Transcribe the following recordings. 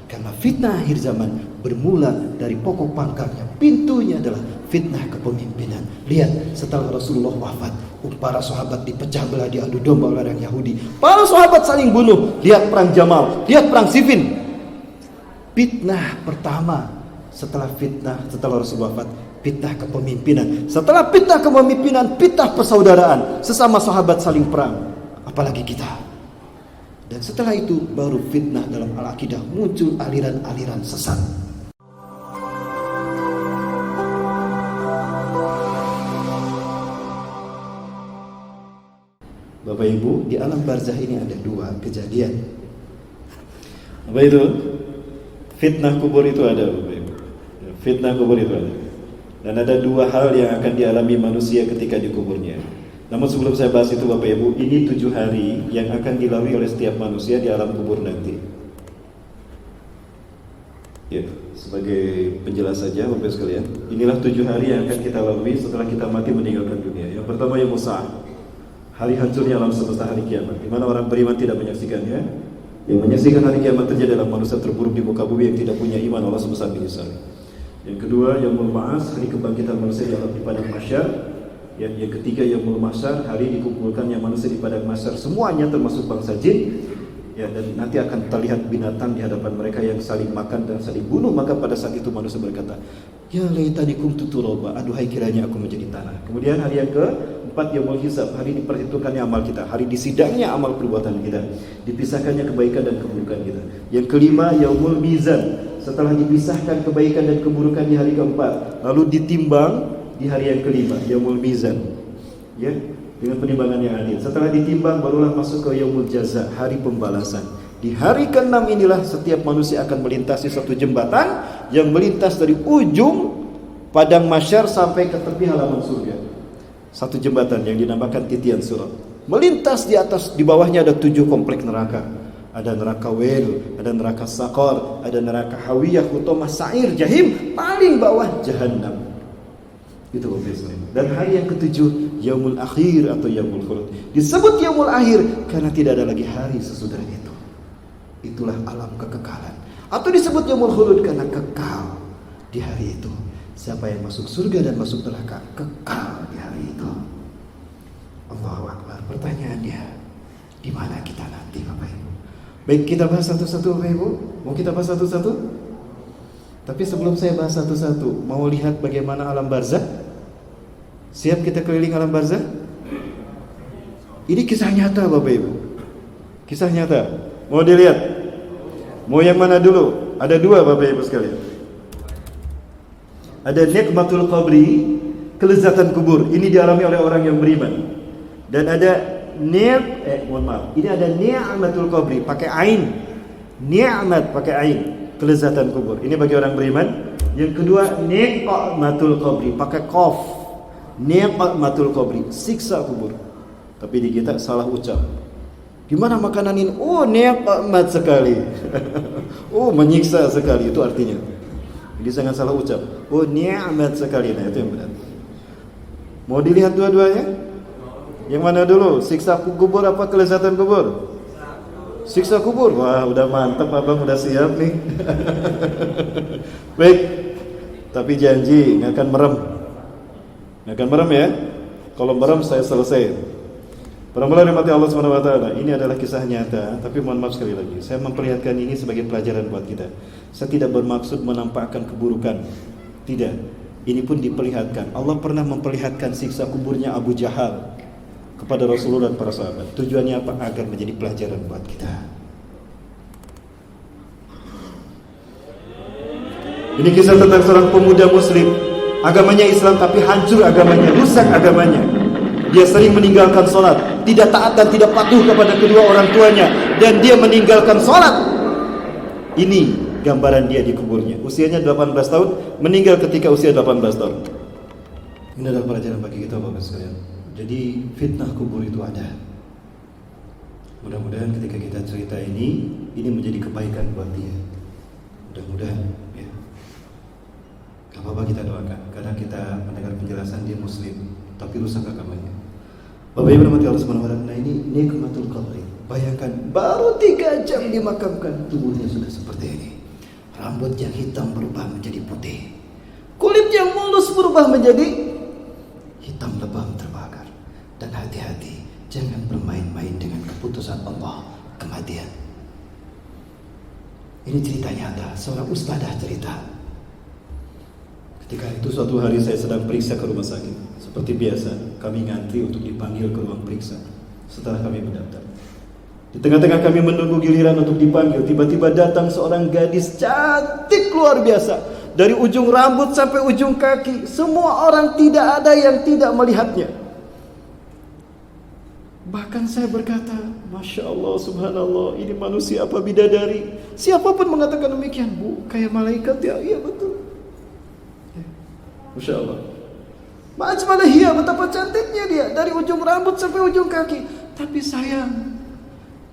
Karena fitnah akhir zaman bermula dari pokok pangkalnya. Pintunya adalah fitnah kepemimpinan. Lihat, setelah Rasulullah wafat, para sahabat dipecah belah, diadu domba oleh orang Yahudi. Para sahabat saling bunuh. Lihat perang Jamal, lihat perang Siffin. Fitnah pertama setelah Rasulullah wafat, fitnah kepemimpinan. Setelah fitnah kepemimpinan, fitnah persaudaraan. Sesama sahabat saling perang. Apalagi kita. Dan setelah itu baru fitnah dalam al-aqidah, muncul aliran-aliran sesat. Bapak Ibu, di alam barzah ini ada dua kejadian. Apa itu? Fitnah kubur itu ada, Bapak Ibu. Fitnah kubur itu ada. Dan ada dua hal yang akan dialami manusia ketika di kuburnya. Namun sebelum saya bahas itu Bapak Ibu, ini 7 hari yang akan dilalui oleh setiap manusia di alam kubur nanti. Ya, sebagai penjelas saja Bapak Ibu sekalian, inilah 7 hari yang akan kita lalui setelah kita mati meninggalkan dunia. Yang pertama yaumul sa'ah, hari hancurnya alam semesta, hari kiamat, di mana orang beriman tidak menyaksikannya. Yang menyaksikan hari kiamat terjadi adalah manusia terburuk di muka bumi yang tidak punya iman Allah sebesar biasa. Yang kedua yaumul ba'ats, hari kebangkitan manusia di padang mahsyar. Yang ketiga yaumul mahsyar, hari dikumpulkannya manusia di padang mahsyar semuanya termasuk bangsa jin. Ya, dan nanti akan terlihat binatang di hadapan mereka yang saling makan dan saling bunuh. Maka pada saat itu manusia berkata, ya laitani kuntu turaba, aduhai kiranya aku menjadi tanah. Kemudian hari yang keempat yaumul hisab, hari diperhitungkannya amal kita, hari disidangnya amal perbuatan kita, dipisahkannya kebaikan dan keburukan kita. Yang kelima yaumul mizan, setelah dipisahkan kebaikan dan keburukan di hari keempat, lalu ditimbang di hari yang kelima, yaumul mizan, ya, dengan penimbangan yang adil. Setelah ditimbang barulah masuk ke yaumul jaza, hari pembalasan. Di hari ke-6 inilah setiap manusia akan melintasi satu jembatan yang melintas dari ujung padang mahsyar sampai ke tepi halaman surga. Satu jembatan yang dinamakan titian surat. Melintas di atas, di bawahnya ada 7 komplek neraka. Ada neraka wel, ada neraka saqar, ada neraka hawiyah, hutamah, sa'ir, jahim, paling bawah jahannam. Itu Bapak. Dan hari yang ketujuh yaumul akhir atau yaumul khulud. Disebut yaumul akhir karena tidak ada lagi hari sesudah itu. Itulah alam kekekalan. Atau disebut yaumul khulud karena kekal di hari itu. Siapa yang masuk surga dan masuk neraka kekal di hari itu. Allahu Akbar. Pertanyaannya, di mana kita nanti Bapak Ibu? Baik, kita bahas satu-satu Bapak Ibu. Mau kita bahas satu-satu? Tapi sebelum saya bahas satu-satu, mau lihat bagaimana alam barzah? Siap kita keliling alam barzah? Ini kisah nyata Bapak Ibu. Kisah nyata. Mau dilihat? Mau yang mana dulu? Ada 2 Bapak Ibu sekalian. Ada nikmatul qabri, kelezatan kubur. Ini dialami oleh orang yang beriman. Dan ada ini ada ni'matul qabri pakai ain. Ni'mat pakai ain. Kelezatan kubur. Ini bagi orang beriman. Yang kedua ni'matul qabri pakai qaf. Ni'matul qabri, siksa kubur. Tapi di kita salah ucap. Gimana makanan ini? Oh, ni'mat sekali. Oh, menyiksa sekali itu artinya. Jadi sangat salah ucap. Oh, ni'mat sekali. Nah, itu yang benar. Mau dilihat dua-duanya? Yang mana dulu? Siksa kubur apa kelezatan kubur? Siksa kubur. Wah, udah mantap Abang, udah siap nih. Baik. Tapi janji nggak akan merem. Nggak akan merem ya. Kalau merem saya selesai. Para-para nikmati Allah Subhanahu wa taala. Ini adalah kisah nyata, tapi mohon maaf sekali lagi. Saya memperlihatkan ini sebagai pelajaran buat kita. Saya tidak bermaksud menampakkan keburukan. Tidak. Ini pun diperlihatkan. Allah pernah memperlihatkan siksa kuburnya Abu Jahal kepada Rasulullah dan para sahabat. Tujuannya apa? Agar menjadi pelajaran buat kita. Ini kisah tentang seorang pemuda muslim, agamanya Islam tapi hancur agamanya, rusak agamanya. Dia sering meninggalkan sholat, tidak taat dan tidak patuh kepada kedua orang tuanya, dan dia meninggalkan sholat. Ini gambaran dia di kuburnya. Usianya 18 tahun, meninggal ketika usia 18 tahun. Ini adalah pelajaran bagi kita Bapak sekalian. Jadi fitnah kubur itu ada. Mudah-mudahan ketika kita cerita ini menjadi kebaikan buat dia. Mudah-mudahan ya. Gak apa-apa kita doakan, karena kita mendengar penjelasan dia muslim tapi rusak agamanya. Bapak Ibu rahmati Allah Subhanahu wa taala. Nah, ini nikmatul qabri. Bayangkan baru 3 jam dimakamkan tubuhnya sudah seperti ini. Rambut yang hitam berubah menjadi putih. Kulit yang mulus berubah menjadi hitam lebam terbakar. Dan hati-hati, jangan bermain-main dengan keputusan Allah, kematian. Ini cerita nyata, seorang ustadzah cerita. Ketika itu suatu hari saya sedang periksa ke rumah sakit. Seperti biasa, kami ngantri untuk dipanggil ke ruang periksa setelah kami mendaftar. Di tengah-tengah kami menunggu giliran untuk dipanggil, tiba-tiba datang seorang gadis cantik luar biasa. Dari ujung rambut sampai ujung kaki, semua orang tidak ada yang tidak melihatnya. Bahkan saya berkata, Masya Allah, Subhanallah, ini manusia apa bidadari? Siapapun mengatakan demikian, Bu, kayak malaikat ya? Iya betul. Masya Allah. Ma'ajmalahiyah, betapa cantiknya dia, dari ujung rambut sampai ujung kaki. Tapi sayang,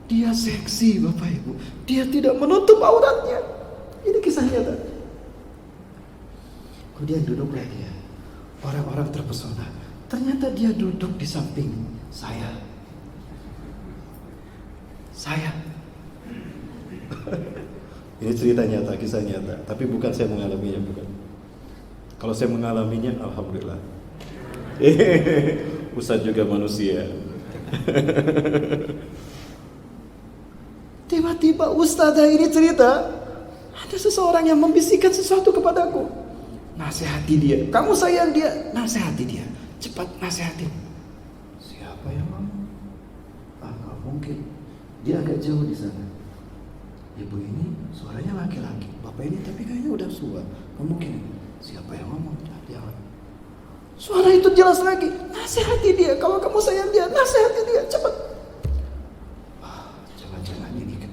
dia seksi Bapak Ibu. Dia tidak menutup auratnya. Ini kisah nyata. Kemudian duduklah dia. Orang-orang terpesona. Ternyata dia duduk di samping saya. Ini cerita nyata, kisah nyata. Tapi bukan saya mengalaminya, bukan. Kalau saya mengalaminya, alhamdulillah. Ustaz juga manusia. Tiba-tiba ustazah ini cerita, ada seseorang yang membisikkan sesuatu kepadaku. Nasihati dia. Kamu sayang dia, nasihati dia. Cepat nasihati. Siapa yang mau? Gak mungkin. Dia agak jauh di sana. Ibu ini suaranya laki-laki. Bapak ini tapi kayaknya udah tua. Gak mungkin. Siapa yang ngomong? Jangan. Suara itu jelas lagi. Nasihati dia. Kalau kamu sayang dia, nasihati dia. Cepat. Jangan-jangan ini kan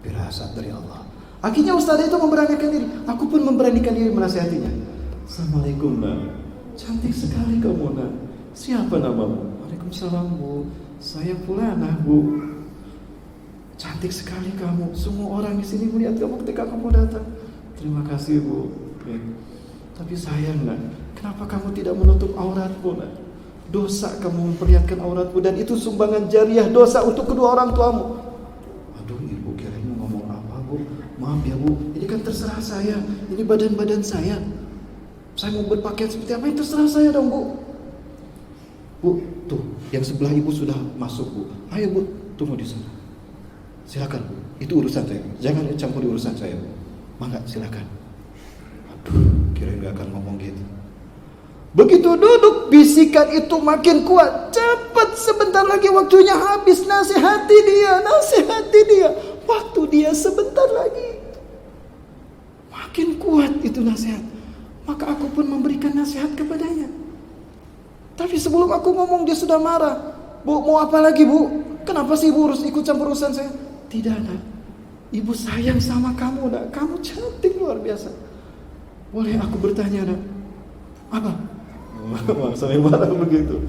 firasat dari Allah. Akhirnya ustazah itu memberanikan diri. Aku pun memberanikan diri menasihatinya. Assalamualaikum nak. Cantik sekali kamu nak. Siapa namamu? Waalaikumsalam Bu. Saya Fulanah Bu. Cantik sekali kamu. Semua orang di sini melihat kamu ketika kamu datang. Terima kasih Bu. Ya. Tapi sayang nak, kenapa kamu tidak menutup auratmu nak? Dosa kamu memperlihatkan auratmu, dan itu sumbangan jariah dosa untuk kedua orang tuamu. Aduh ibu, kirain mau ngomong apa Bu? Maaf ya Bu, ini kan terserah saya. Ini badan saya. Saya mau berpakaian seperti apa, itu terserah saya dong Bu. Bu, tuh yang sebelah ibu sudah masuk Bu. Ayo Bu, tunggu di sana. Silakan Bu, itu urusan saya. Jangan campuri urusan saya Bu. Mangga, silakan. Aduh, kirain gak akan ngomong gitu. Begitu duduk, bisikan itu makin kuat. Cepat, sebentar lagi waktunya habis. Nasihati dia. Waktu dia sebentar lagi. Makin kuat itu nasihat. Maka aku pun memberikan nasihat kepadanya. Tapi sebelum aku ngomong dia sudah marah. Bu, mau apa lagi Bu? Kenapa sih Ibu ikut campur urusan saya? Tidak nak, Ibu sayang sama kamu nak. Kamu cantik luar biasa. Boleh aku bertanya nak? Apa? Sampai marah begitu.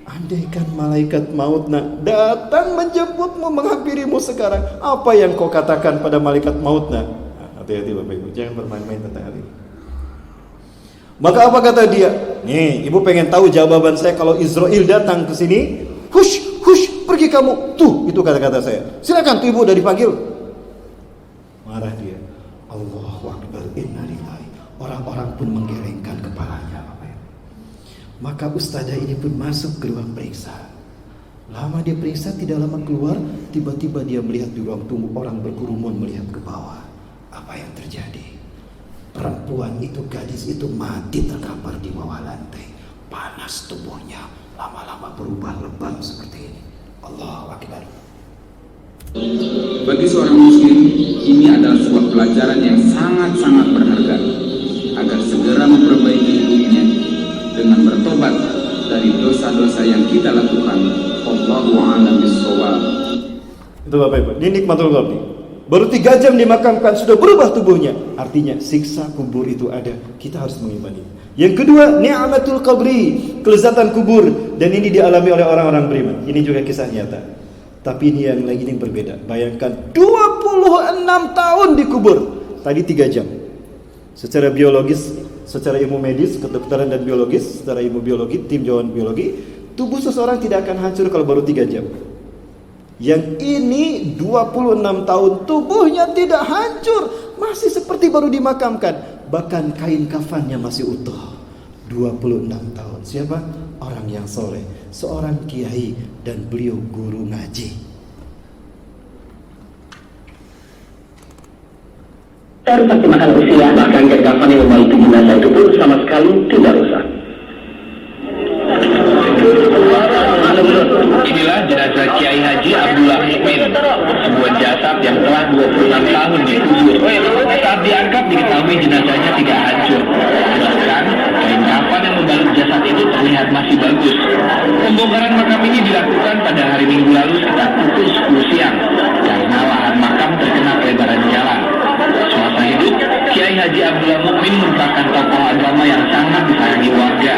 Andaikan malaikat maut nak datang menjemputmu, menghampirimu sekarang, apa yang kau katakan pada malaikat maut nak? Hati-hati Bapak Ibu, jangan bermain-main tentang hal ini. Maka apa kata dia? Nih, Ibu pengen tahu jawaban saya kalau Israel datang ke sini? Hush, pergi kamu. Tuh, itu kata-kata saya. Silakan tuh Ibu udah dipanggil. Marah dia. Allahu Akbar, inna lillahi. Orang-orang pun menggelengkan kepalanya. Maka ustazah ini pun masuk ke ruang periksa. Lama dia periksa, tidak lama keluar, tiba-tiba dia melihat di ruang tunggu orang berkerumun melihat ke bawah. Apa yang terjadi? Perempuan itu, gadis itu mati terkapar di bawah lantai. Panas tubuhnya, lama-lama berubah lebam seperti ini. Allahu Akbar. Bagi seorang muslim, ini adalah sebuah pelajaran yang sangat-sangat berharga agar segera memperbaiki hidupnya dengan bertobat dari dosa-dosa yang kita lakukan. Wallahu a'lam bishawab. Itu Bapak Ibu, ini nikmatul qabri. Baru 3 jam dimakamkan sudah berubah tubuhnya. Artinya siksa kubur itu ada. Kita harus mengimani. Yang kedua, ni'matul qabri, kelezatan kubur, dan ini dialami oleh orang-orang beriman. Ini juga kisah nyata. Tapi ini yang lagi ini berbeda. Bayangkan 26 tahun dikubur. Tadi 3 jam. Secara biologis, secara ilmu medis, kedokteran dan biologis, secara ilmu biologi, tim jawan biologi, tubuh seseorang tidak akan hancur kalau baru 3 jam. Yang ini 26 tahun tubuhnya tidak hancur, masih seperti baru dimakamkan. Bahkan kain kafannya masih utuh. 26 tahun. Siapa? Orang yang soleh, seorang kiai, dan beliau guru ngaji. Terpertimbangkan usia, bahkan kain kafan yang membalut jenazah itu pun sama sekali tidak rusak. Inilah jenazah Kiai Haji Abdullah Mukmin, sebuah jasad yang telah 26 tahun dikubur. Saat diangkat diketahui jenazahnya tidak hancur. Bahkan kain kafan yang membalut jasad itu terlihat masih bagus. Pembongkaran makam ini dilakukan pada hari Minggu lalu sekitar pukul 10 siang karena lahan makam terkena pelebaran jalan. Semasa hidup, Kiai Haji Abdullah Mukmin merupakan tokoh agama yang sangat disayangi warga.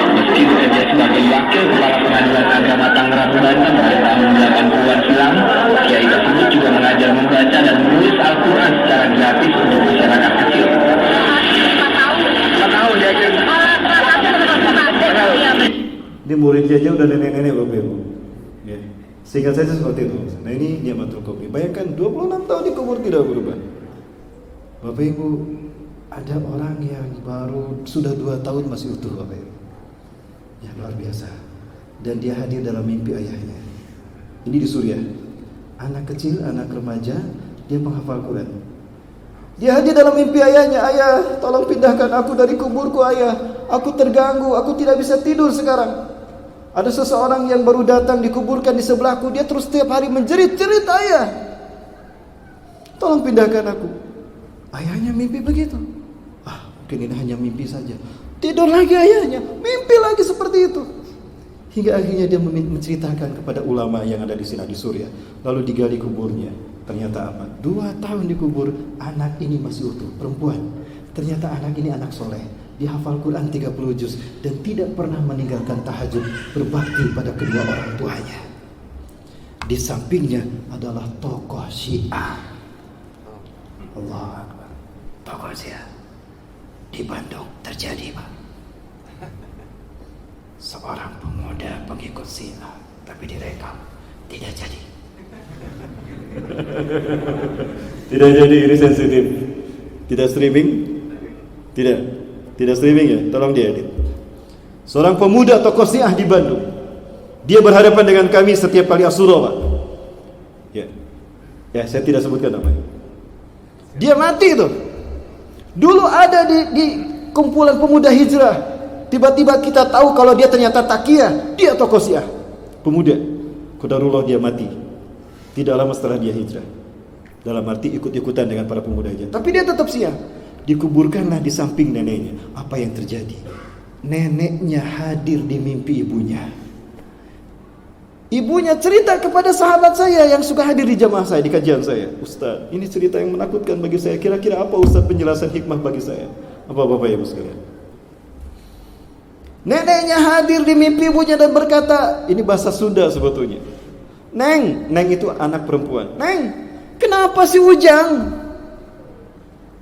Meski bekerja sebagai wakil kepala pengadilan agama Tangerang, Banten pada tahun 80-an silam, Kiai tersebut juga mengajar membaca dan menulis Al-Quran secara gratis untuk masyarakat kecil. 4 tahun dia aja. Ini muridnya aja udah nenek-nenek Bapak Ibu. Ya. Singkat saja seperti itu. Nah ini Ni'matul Kopi. Bayangkan 26 tahun dikubur tidak berubah. Bapak Ibu, ada orang yang baru sudah 2 tahun masih utuh Bapak Ibu. Ya luar biasa. Dan dia hadir dalam mimpi ayahnya. Ini di Suriah. Anak kecil, anak remaja, dia penghafal Quran. Dia hadir dalam mimpi ayahnya. Ayah, tolong pindahkan aku dari kuburku ayah. Aku terganggu, aku tidak bisa tidur sekarang. Ada seseorang yang baru datang dikuburkan di sebelahku. Dia terus setiap hari menjerit-jerit, ayah, tolong pindahkan aku. Ayahnya mimpi begitu. Mungkin ini hanya mimpi saja. Tidur lagi ayahnya, mimpi lagi seperti itu. Hingga akhirnya dia menceritakan kepada ulama yang ada di sini di Suriah. Lalu digali kuburnya. Ternyata apa? 2 tahun dikubur, anak ini masih utuh, perempuan. Ternyata anak ini anak soleh. Dia hafal Quran 30 juz dan tidak pernah meninggalkan tahajud, berbakti pada kedua orang tuanya. Di sampingnya adalah tokoh Syiah. Allah Akbar. Tokoh Syiah. Di Bandung terjadi, Pak. Seorang pemuda pengikut Syiah, tapi direkam, tidak jadi. Tidak jadi, ini sensitif. Tidak streaming? Tidak streaming ya, tolong diedit. Seorang pemuda tokoh Syiah di Bandung. Dia berhadapan dengan kami setiap kali Asyura, Pak. Ya, saya tidak sebutkan namanya. Dia mati itu. Dulu ada di kumpulan pemuda hijrah. Tiba-tiba kita tahu kalau dia ternyata taqiyah. Dia tokoh Syiah, pemuda. Qadarullah dia mati. Tidak lama setelah dia hijrah. Dalam arti ikut-ikutan dengan para pemuda hijrah. Tapi dia tetap Syiah. Dikuburkanlah di samping neneknya. Apa yang terjadi? Neneknya hadir di mimpi ibunya. Ibunya cerita kepada sahabat saya yang suka hadir di jamaah saya, di kajian saya. Ustaz, ini cerita yang menakutkan bagi saya. Kira-kira apa Ustaz penjelasan hikmah bagi saya? Apa Bapak Ibu sekalian? Neneknya hadir di mimpi ibunya dan berkata, ini bahasa Sunda sebetulnya. Neng itu anak perempuan. Neng, kenapa si Ujang?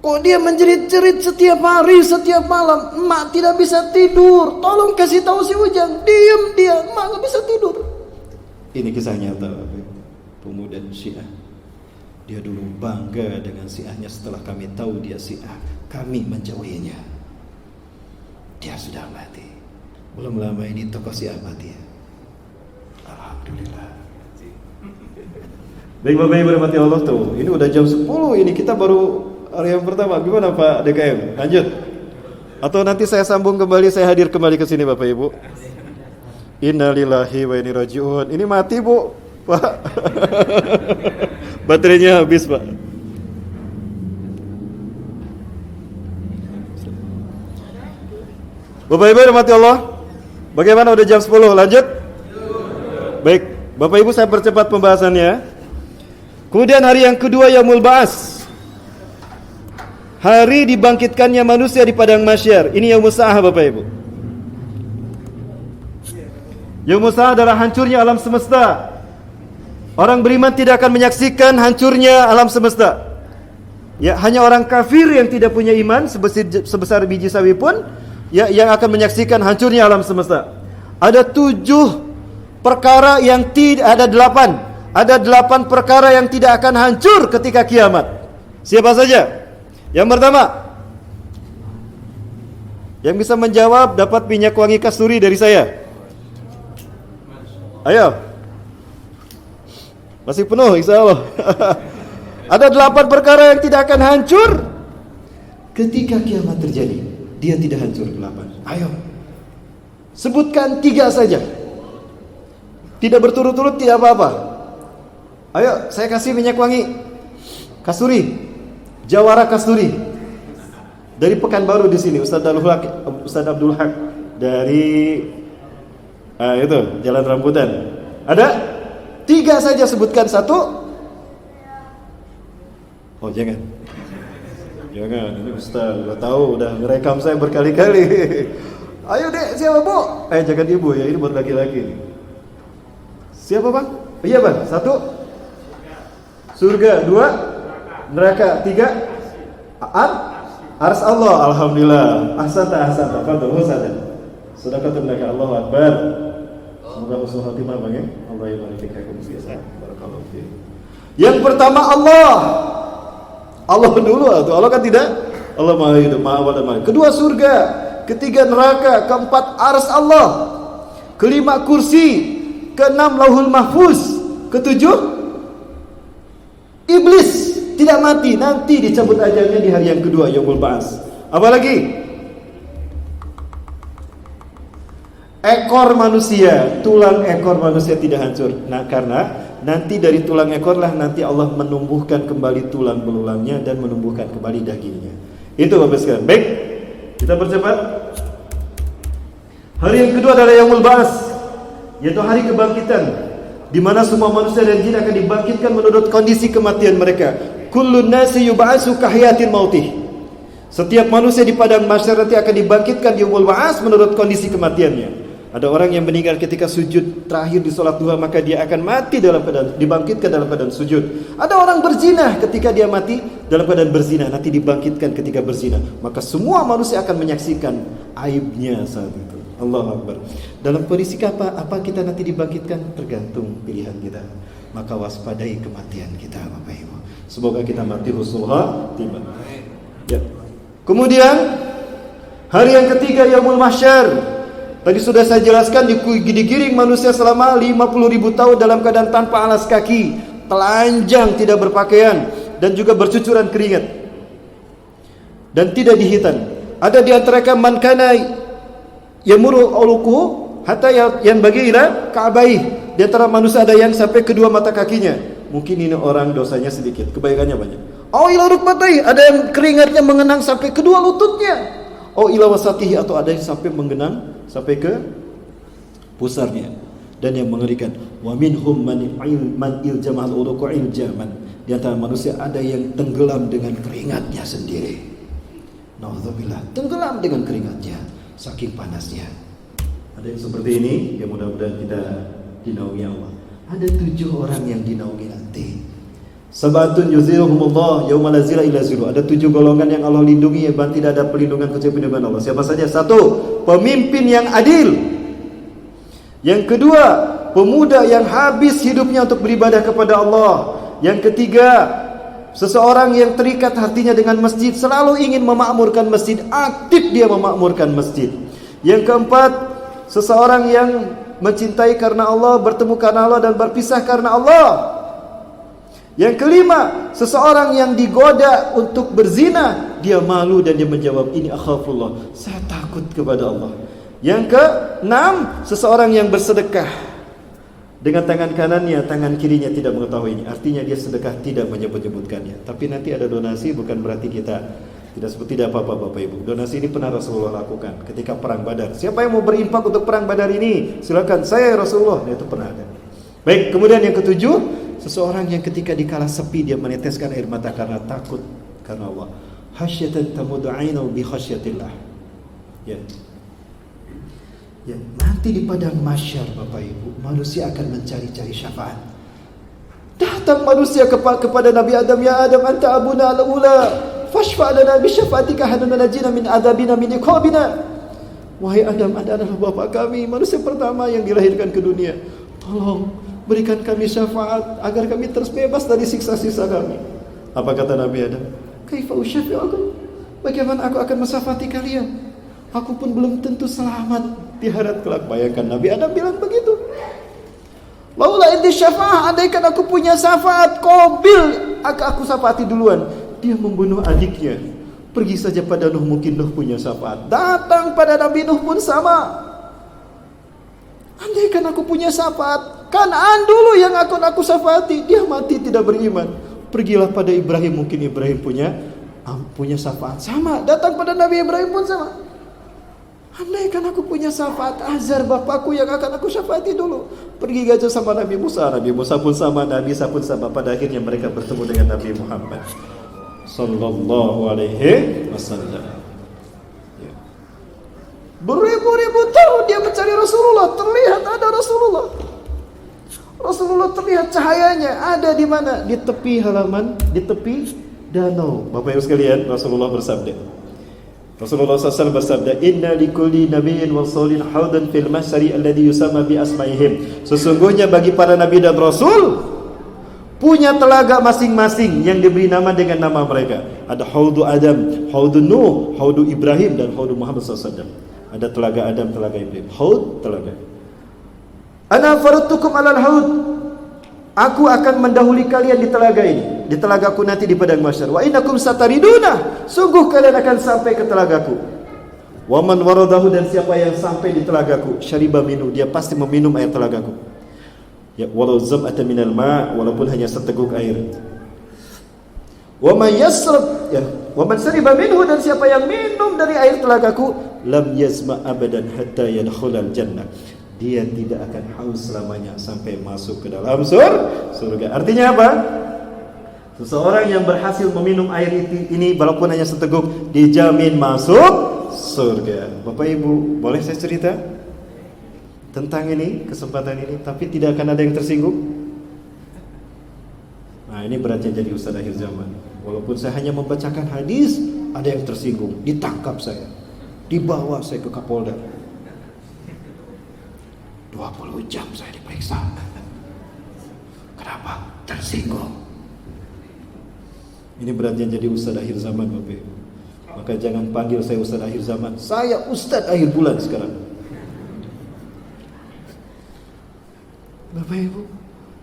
Kok dia menjerit-jerit setiap hari, setiap malam? Emak tidak bisa tidur. Tolong kasih tahu si Ujang. Diam dia, emak gak bisa tidur. Ini kisah nyata, pemuda Syiah. Dia dulu bangga dengan Syiahnya. Setelah kami tahu dia Syiah, kami menjauhinya. Dia sudah mati. Belum lama ini tokoh Syiah mati. Alhamdulillah. Baik Bapak Ibu rahmati Allah tuh. Ini udah jam 10 ini, kita baru hari yang pertama. Gimana Pak DKM? Lanjut. Atau nanti saya sambung kembali, saya hadir kembali ke sini Bapak Ibu. Innalillahi wa inna ilaihi raji'un. Ini mati Bu, Pak. Baterainya habis Pak. Bapak Ibu rahmati Allah. Bagaimana udah jam 10? Lanjut. Baik, Bapak Ibu saya percepat pembahasannya. Kemudian hari yang kedua Yaumul Ba'ats. Hari dibangkitkannya manusia di padang mahsyar. Ini Yaumul Sa'ah Bapak Ibu. Yaumul Sa'ah adalah hancurnya alam semesta. Orang beriman tidak akan menyaksikan hancurnya alam semesta. Ya, hanya orang kafir yang tidak punya iman sebesar biji sawi pun ya yang akan menyaksikan hancurnya alam semesta. Ada 7 perkara yang ada 8 perkara yang tidak akan hancur ketika kiamat. Siapa saja? Yang pertama, yang bisa menjawab dapat minyak wangi kasturi dari saya. Ayo. Masih penuh insyaallah. Ada 8 perkara yang tidak akan hancur ketika kiamat terjadi. Dia tidak hancur 8. Ayo. Sebutkan 3 saja. Tidak berturut-turut tidak apa-apa. Ayo, saya kasih minyak wangi kasturi. Jawara kasturi. Dari Pekanbaru di sini, Ustaz Abdul Haq dari itu Jalan Rambutan. Ada 3 saja, sebutkan 1. Oh jangan, ini Ustaz udah tahu, udah ngerekam saya berkali-kali. Ayo dek, siapa bu? Jangan ibu ya, ini buat laki-laki. Siapa bang? Iya bang, 1 surga, 2 neraka, 3 ars Allah. Alhamdulillah. Ahsanta. Fadhil husadan. Sedekatun laka, Allahu akbar. Semoga husnul khatimah bang ya. Allah yubarik fikum biasa. Barakallahu fiik. Yang pertama Allah dulu atau Allah kan tidak? Allah Maha Hidup, Maha Awal dan Maha. Kedua surga, ketiga neraka, keempat ars Allah, kelima kursi, keenam lauhul mahfuz, ketujuh iblis tidak mati, nanti dicabut ajalnya di hari yang kedua, yaumul ba'ats. Apalagi ekor manusia, tulang ekor manusia tidak hancur. Nah, karena nanti dari tulang ekorlah nanti Allah menumbuhkan kembali tulang belulangnya dan menumbuhkan kembali dagingnya. Itu Bapak sekalian. Baik, kita percepat. Hari yang kedua adalah yaumul ba'ats, yaitu hari kebangkitan, di mana semua manusia dan jin akan dibangkitkan menurut kondisi kematian mereka. Kullun nasi yub'atsu kahiyatin mautih. Setiap manusia di padang mahsyar nanti akan dibangkitkan yaumul ba'ats menurut kondisi kematiannya. Ada orang yang meninggal ketika sujud terakhir di salat duha, maka dia akan mati dalam keadaan dibangkitkan dalam keadaan sujud. Ada orang berzina, ketika dia mati dalam keadaan berzina, nanti dibangkitkan ketika berzina. Maka semua manusia akan menyaksikan aibnya saat itu. Allahu Akbar. Dalam kondisi apa kita nanti dibangkitkan tergantung pilihan kita. Maka waspadai kematian kita Bapak Ibu. Semoga kita mati husnul khatimah. Ya. Kemudian hari yang ketiga yaumul mahsyar. Tadi sudah saya jelaskan, digiring manusia selama 50.000 tahun dalam keadaan tanpa alas kaki, telanjang, tidak berpakaian, dan juga bercucuran keringat, dan tidak dihitan. Ada di antara man kana yamuru uluku hatta yang bagi ila ka'baih. Di antara manusia ada yang sampai kedua mata kakinya. Mungkin ini orang dosanya sedikit, kebaikannya banyak. Oh ila rukbatai, ada yang keringatnya mengenang sampai kedua lututnya. Oh ila wasatihi, atau ada yang sampai mengenang sampai ke pusarnya. Dan yang mengerikan, wa minhum man iljamal uruqu iljaman. Di antara manusia ada yang tenggelam dengan keringatnya sendiri. Nauzubillah, tenggelam dengan keringatnya saking panasnya. Ada yang seperti ini, ya mudah-mudahan kita dinaungi Allah. Ada 7 orang yang dinaungi nanti. Sabatun yuziluhumullah yauma la zilla illa zilluh. Ada 7 golongan yang Allah lindungi, yang tidak ada perlindungan kecuali perlindungan Allah. Siapa saja? 1, pemimpin yang adil. Yang kedua, pemuda yang habis hidupnya untuk beribadah kepada Allah. Yang ketiga, seseorang yang terikat hatinya dengan masjid, selalu ingin memakmurkan masjid, aktif dia memakmurkan masjid. Yang keempat, seseorang yang mencintai karena Allah, bertemu karena Allah, dan berpisah karena Allah. Yang kelima, seseorang yang digoda untuk berzina, dia malu dan dia menjawab, ini akhafullah, saya takut kepada Allah. Yang keenam, seseorang yang bersedekah dengan tangan kanannya, tangan kirinya tidak mengetahuinya. Artinya dia sedekah tidak menyebut-nyebutkannya. Tapi nanti ada donasi, bukan berarti kita tidak apa-apa Bapak Ibu. Donasi ini pernah Rasulullah lakukan ketika perang Badar. Siapa yang mau berinfak untuk perang Badar ini? Silakan, saya Rasulullah. Itu pernah ada. Baik, kemudian yang ketujuh, seseorang yang ketika dikala sepi dia meneteskan air mata karena takut karena Allah. Hasyatan tamudu 'ainahu bi khasyatillah. Ya. Ya, nanti di padang mahsyar Bapak Ibu, manusia akan mencari-cari syafaat. Datang manusia kepada Nabi Adam, ya Adam, anta abuna al-ula, fashfa' lana bi syafaatika hatta najina min adzabina min iqabina. Wahai Adam, Anda adalah bapak kami, manusia pertama yang dilahirkan ke dunia. Tolong berikan kami syafaat agar kami terbebas dari siksa-siksa kami. Apa kata Nabi Adam? Kaifa usyafi'ukum? Bagaimana aku akan mensyafaati kalian? Aku pun belum tentu selamat di akhirat kelak. Bayangkan Nabi Adam bilang begitu. Laula indi syafa'ah, andaikan aku punya syafaat, Qabil aku syafaati duluan. Dia membunuh adiknya. Pergi saja pada Nuh, mungkin Nuh punya syafaat. Datang pada Nabi Nuh pun sama. Andaikan aku punya syafaat, Kan'an dulu yang akan aku syafaati. Dia mati tidak beriman. Pergilah pada Ibrahim, mungkin Ibrahim punya syafaat. Sama, datang pada Nabi Ibrahim pun sama. Andaikan aku punya syafaat, Azar bapakku yang akan aku syafaati dulu. Pergi gajah sama Nabi Musa. Nabi Musa pun sama, Nabi Isa pun sama. Pada akhirnya mereka bertemu dengan Nabi Muhammad sallallahu alaihi wasallam. Ya. Beribu-ribu tahun dia mencari Rasulullah. Terlihat ada Rasulullah. Rasulullah terlihat cahayanya. Ada di mana? Di tepi halaman, di tepi danau. Bapak Ibu sekalian, Rasulullah bersabda. Rasulullah SAW bersabda, Inna likulli nabiyyin wa rasulin haudan fil mahsyari alladhi yusama bi asmaihim. Sesungguhnya bagi para nabi dan rasul punya telaga masing-masing yang diberi nama dengan nama mereka. Ada haudu Adam, haudu Nuh, haudu Ibrahim, dan haudu Muhammad SAW. Ada telaga Adam, telaga Ibrahim. Haud, telaga. Ana faradtukum alal haud. Aku akan mendahului kalian di telaga ini, di telagaku nanti di padang mahsyar. Wa innakum satariduna, sungguh kalian akan sampai ke telagaku. Wa man waradahu, dan siapa yang sampai di telagaku, syariba minhu, dia pasti meminum air telagaku. Ya, walau zam'atan minal ma', walaupun hanya seteguk air. Wa man yasrab, ya, wa man syariba minhu, dan siapa yang minum dari air telagaku, lam yazma abadan hatta yadkhulal jannah. Dia tidak akan haus selamanya sampai masuk ke dalam surga. Artinya apa? Seseorang yang berhasil meminum air ini walaupun hanya seteguk, dijamin masuk surga. Bapak Ibu, boleh saya cerita tentang ini, kesempatan ini, tapi tidak akan ada yang tersinggung? Nah, ini beratnya jadi ustaz akhir zaman. Walaupun saya hanya membacakan hadis, ada yang tersinggung, ditangkap saya, dibawa saya ke Kapolda. 20 jam saya diperiksa. Kenapa? Tersinggung. Ini beratnya jadi ustaz akhir zaman, Bapak Ibu. Maka jangan panggil saya ustaz akhir zaman. Saya ustaz akhir bulan sekarang. Bapak Ibu,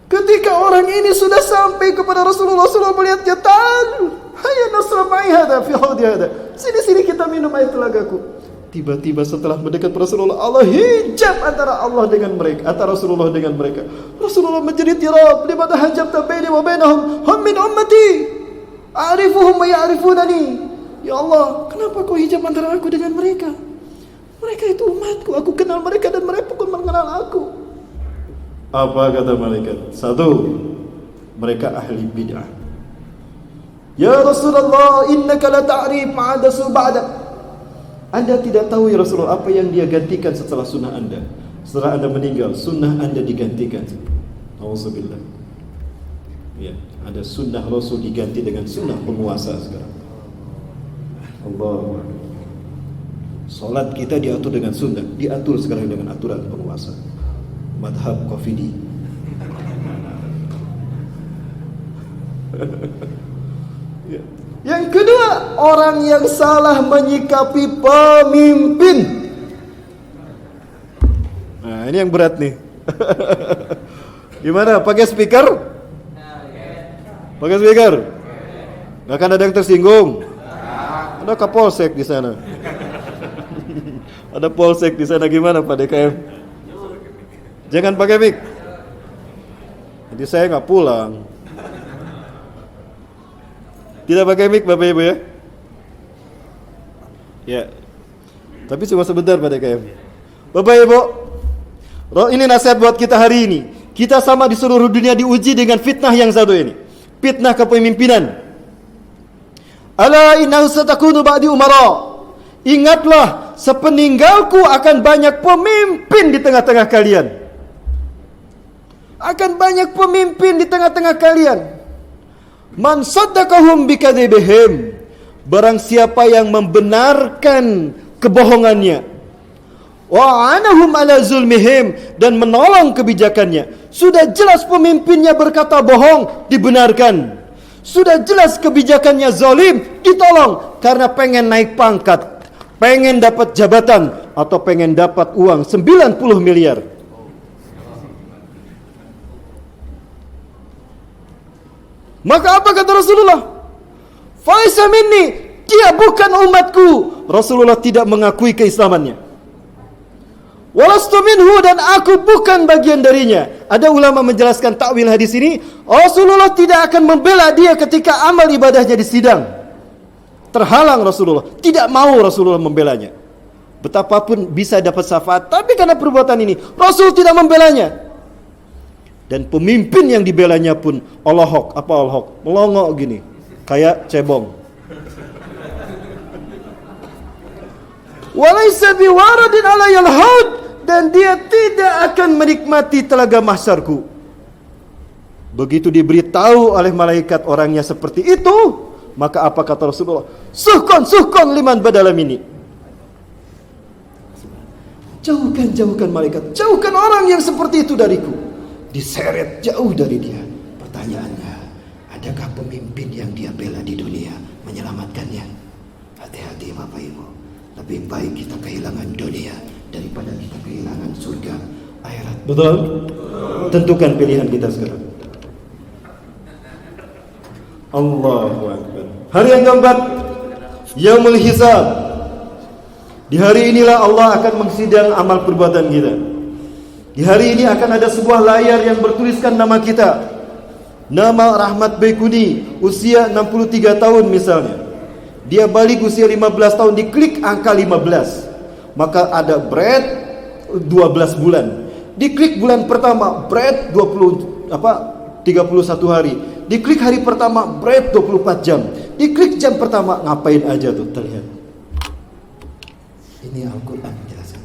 ketika orang ini sudah sampai kepada Rasulullah SAW, melihatnya, tan, hayya nasrabai hada fi haudi hada. Sini kita minum air telagaku. Tiba-tiba setelah mendekat Rasulullah, Allah hijab antara Allah dengan mereka, antara Rasulullah dengan mereka. Rasulullah menjerit, ya Rabb, limadha hajabta baini wa bainahum, hum min ummati, a'rifuhum wa ya'rifunani. Ya Allah, kenapa kau hijab antara aku dengan mereka? Mereka itu umatku, aku kenal mereka dan mereka pun mengenal aku. Apa kata malaikat? Satu, mereka ahli bid'ah. Ya Rasulullah, innaka la ta'rif ma'adasu ba'dak. Anda tidak tahu ya Rasulullah apa yang dia gantikan setelah sunnah Anda. Setelah Anda meninggal, sunnah Anda digantikan. Auzubillah. Ya, ada sunnah Rasul diganti dengan sunnah penguasa sekarang. Allah. Salat kita diatur dengan sunnah, diatur sekarang dengan aturan penguasa. Madhab Qafidi. Ya. Yang kedua, orang yang salah menyikapi pemimpin. Nah, ini yang berat nih. Gimana? Pakai speaker? Pakai speaker? Gak akan ada yang tersinggung. Ada Kapolsek di sana. Ada Polsek di sana, gimana Pak DKM? Jangan pakai mic. Jadi saya nggak pulang. Tidak pakai mic Bapak Ibu ya. Ya. Tapi cuma sebentar Pak DKM. Bapak Ibu, ini nasihat buat kita hari ini. Kita sama di seluruh dunia diuji dengan fitnah yang satu ini. Fitnah kepemimpinan. Ala innahu satakunu ba'di umara. Ingatlah, sepeninggalku akan banyak pemimpin di tengah-tengah kalian. Akan banyak pemimpin di tengah-tengah kalian. Man saddaqahum bikadzibihim, barang siapa yang membenarkan kebohongannya, wa anahum ala zulmihim, dan menolong kebijakannya. Sudah jelas pemimpinnya berkata bohong, dibenarkan. Sudah jelas kebijakannya zalim, ditolong karena pengen naik pangkat, pengen dapat jabatan, atau pengen dapat uang 90 miliar. Maka apa kata Rasulullah? Faisa minni, dia bukan umatku. Rasulullah tidak mengakui keislamannya. Walastu minhu, dan aku bukan bagian darinya. Ada ulama menjelaskan takwil hadis ini, Rasulullah tidak akan membela dia ketika amal ibadahnya di sidang. Terhalang Rasulullah, tidak mau Rasulullah membelanya. Betapapun bisa dapat syafaat, tapi karena perbuatan ini Rasul tidak membelanya. Dan pemimpin yang dibelanya pun Allahok, apa Allahok? Melongok gini, kayak cebong. Walaysa biwaradin alayal haud, dan dia tidak akan menikmati telaga mahsyarku. Begitu diberitahu oleh malaikat orangnya seperti itu, maka apa kata Rasulullah? Suhkon liman badalam ini. Jauhkan malaikat, jauhkan orang yang seperti itu dariku. Diseret jauh dari dia. Pertanyaannya, adakah pemimpin yang dia bela di dunia menyelamatkannya? Hati-hati Bapak Ibu. Lebih baik kita kehilangan dunia daripada kita kehilangan surga akhirat. Betul? Tentukan pilihan kita sekarang. Allahu Akbar. Hari yang keempat, Yaumul Hisab. Di hari inilah Allah akan mengsidang amal perbuatan kita. Di hari ini akan ada sebuah layar yang bertuliskan nama kita. Nama Rahmat Baikuni, usia 63 tahun misalnya. Dia balik usia 15 tahun, diklik angka 15. Maka ada bread 12 bulan. Diklik bulan pertama, bread 31 hari. Diklik hari pertama, bread 24 jam. Diklik jam pertama, ngapain aja tuh terlihat. Ini Al-Quran menjelaskan.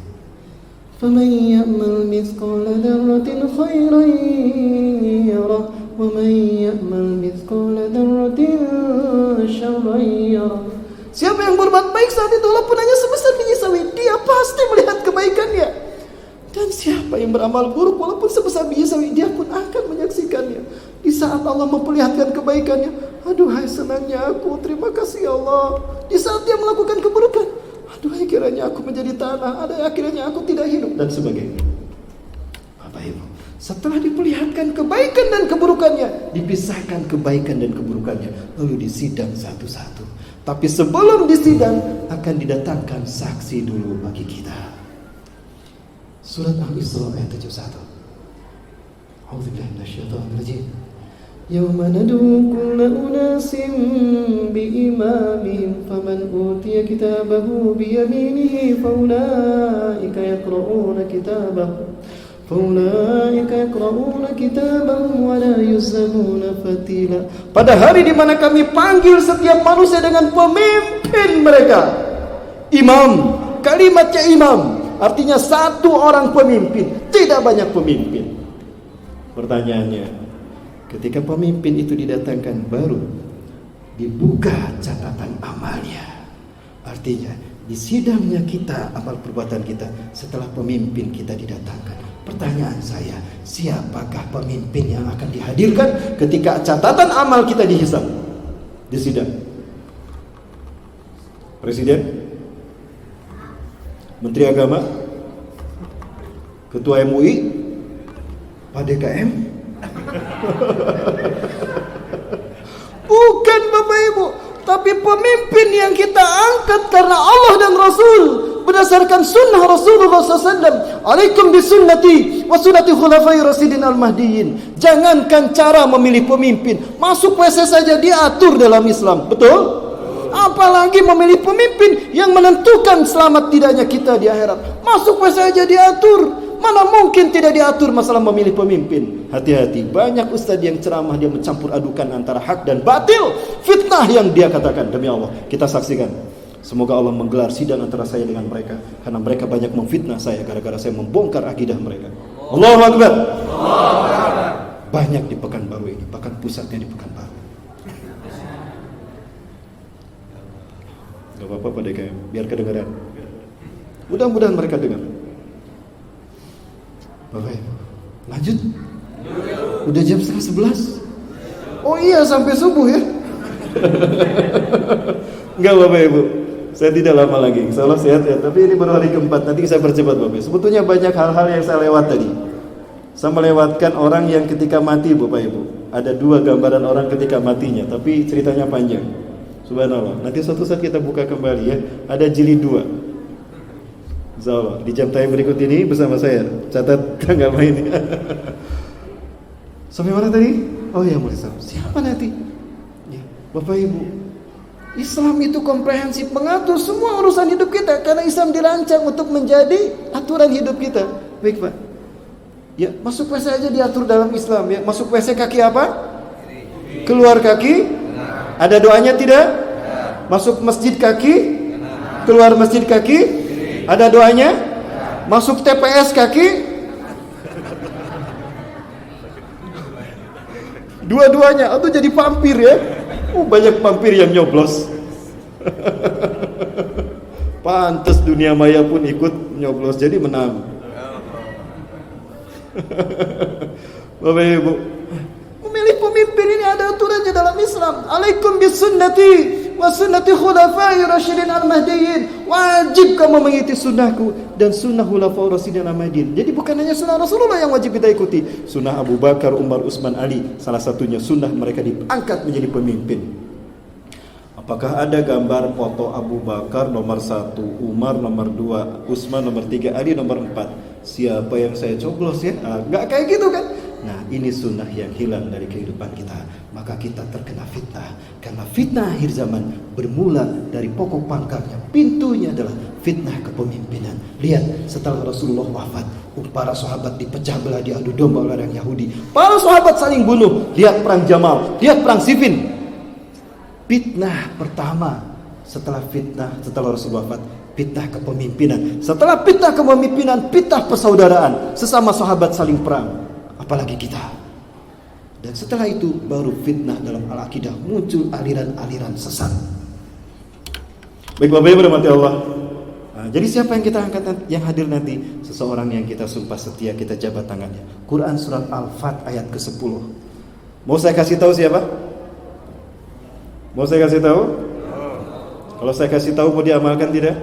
فَمَنْ يَأْمَلْ مِثْقَالَ ذَرَّةٍ خَيْرًا يَرَهُ وَمَنْ يَأْمَلْ مِثْقَالَ ذَرَّةٍ شَرًّا يَرَهُ. Siapa yang berbuat baik saat itu, walaupun hanya sebesar biji sawi, dia pasti melihat kebaikannya. Dan siapa yang beramal buruk, walaupun sebesar biji sawi, dia pun akan menyaksikannya. Di saat Allah memperlihatkan kebaikannya, aduhai senangnya aku, terima kasih Allah. Di saat dia melakukan keburukan, aduhai kiranya aku menjadi tanah, ada akhirnya aku tidak hidup, dan sebagainya. Bapak Ibu, setelah diperlihatkan kebaikan dan keburukannya, dipisahkan kebaikan dan keburukannya, lalu disidang satu-satu. Tapi sebelum disidang akan didatangkan saksi dulu bagi kita. Surat Al-Isra ayat 71. A'udzubillahi minasyaitonir rajim. Yauma nad'u kulla unasin biimamihim faman utiya kitabahu biyaminihi faulaika yaqra'una kitabahum wa la yuzlamuna fatila. Pada hari di mana kami panggil setiap manusia dengan pemimpin mereka. Imam, kalimatnya imam, artinya satu orang pemimpin, tidak banyak pemimpin. Pertanyaannya, ketika pemimpin itu didatangkan, baru dibuka catatan amalnya. Artinya di sidangnya kita, amal perbuatan kita setelah pemimpin kita didatangkan. Pertanyaan saya, siapakah pemimpin yang akan dihadirkan ketika catatan amal kita dihisab di sidang? Presiden, Menteri Agama, Ketua MUI, Pak DKM? Bukan Bapak Ibu, tapi pemimpin yang kita angkat karena Allah dan Rasul, berdasarkan sunnah Rasulullah SAW. Alaikum bisunnati wa sunnati khulafai rasyidin al-mahdiyyin. Jangankan cara memilih pemimpin, masuk WC saja diatur dalam Islam. Betul? Apalagi memilih pemimpin yang menentukan selamat tidaknya kita di akhirat. Masuk WC saja diatur. Mana mungkin tidak diatur masalah memilih pemimpin. Hati-hati, banyak ustadz yang ceramah, dia mencampur adukan antara hak dan batil. Fitnah yang dia katakan, demi Allah, kita saksikan. Semoga Allah menggelar sidang antara saya dengan mereka, karena mereka banyak memfitnah saya gara-gara saya membongkar akidah mereka. Allahu Akbar. Banyak di Pekanbaru ini, bahkan pusatnya di Pekanbaru. Gak apa-apa Pak DKM, biar kedengaran. Mudah-mudahan mereka dengar. Bapak Ibu, lanjut. Udah jam 10:30. Oh iya, sampai subuh ya. Enggak Bapak Ibu, saya tidak lama lagi, insya Allah sehat ya. Tapi ini baru hari keempat, nanti saya percepat Bapak Ibu. Sebetulnya banyak hal-hal yang saya lewat tadi. Saya melewatkan orang yang ketika mati Bapak Ibu. Ada 2 gambaran orang ketika matinya, tapi ceritanya panjang. Subhanallah, nanti suatu saat kita buka kembali ya. Ada jilid 2, insya Allah di jam tayang berikut ini bersama saya. Catat tanggal main. Sampai mana tadi? Oh ya, mulia siapa nanti? Ya, Bapak Ibu, Islam itu komprehensif, mengatur semua urusan hidup kita, karena Islam dirancang untuk menjadi aturan hidup kita. Baik Pak. Ya, masuk WC aja diatur dalam Islam ya. Masuk WC kaki apa? Keluar kaki? Ada doanya tidak? Masuk masjid kaki? Keluar masjid kaki? Ada doanya? Masuk TPS kaki? Dua-duanya. Atau jadi vampir ya? Banyak vampir yang nyoblos. Pantes dunia maya pun ikut nyoblos, jadi menang. Bapak Ibu, memilih pemimpin ini ada aturannya dalam Islam. Alaikum bisunnati wa sunnati khulafai rasyidin al-mahdiyyin. Wajib kamu mengikuti sunnahku dan sunnah khulafai rasyidin al-mahdiyyin. Jadi bukan hanya sunnah Rasulullah yang wajib kita ikuti, sunnah Abu Bakar, Umar, Utsman, Ali. Salah satunya sunnah mereka diangkat menjadi pemimpin. Apakah ada gambar foto Abu Bakar nomor 1, Umar nomor 2, Utsman nomor 3, Ali nomor 4? Siapa yang saya coblos ya? Enggak kayak gitu kan? Nah, ini sunnah yang hilang dari kehidupan kita. Maka kita terkena fitnah. Karena fitnah akhir zaman bermula dari pokok pangkalnya. Pintunya adalah fitnah kepemimpinan. Lihat, setelah Rasulullah wafat, para sahabat dipecah belah, diadu domba oleh orang Yahudi. Para sahabat saling bunuh. Lihat perang Jamal, lihat perang Siffin. Fitnah pertama setelah Rasulullah wafat, fitnah kepemimpinan. Setelah fitnah kepemimpinan, fitnah persaudaraan, sesama sahabat saling perang, apalagi kita. Dan setelah itu baru fitnah dalam al-aqidah, muncul aliran-aliran sesat. Baik Bapak Ibu rahmati Allah. Jadi siapa yang kita angkat yang hadir nanti? Seseorang yang kita sumpah setia, kita jabat tangannya. Quran surat Al-Fat ayat ke-10. Mau saya kasih tahu siapa? Mau saya kasih tahu? Kalau saya kasih tahu mau diamalkan tidak?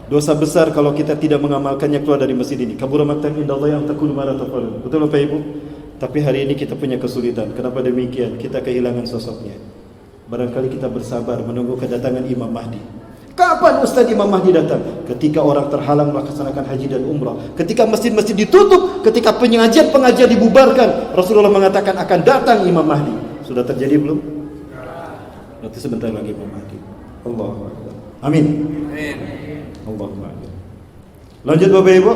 Dosa besar kalau kita tidak mengamalkannya keluar dari masjid ini. Kabura maqtan indallahi an taqulu ma la taf'alun. Betul Bapak Ibu? Tapi hari ini kita punya kesulitan. Kenapa demikian? Kita kehilangan sosoknya. Barangkali kita bersabar menunggu kedatangan Imam Mahdi. Kapan Ustaz Imam Mahdi datang? Ketika orang terhalang melaksanakan haji dan umrah, ketika masjid-masjid ditutup, ketika pengajian dibubarkan. Rasulullah mengatakan akan datang Imam Mahdi. Sudah terjadi belum? Nanti sebentar lagi Imam Mahdi. Allahu Akbar. Amin. Amin. Allahumma amin. Lanjut Bapak Ibu.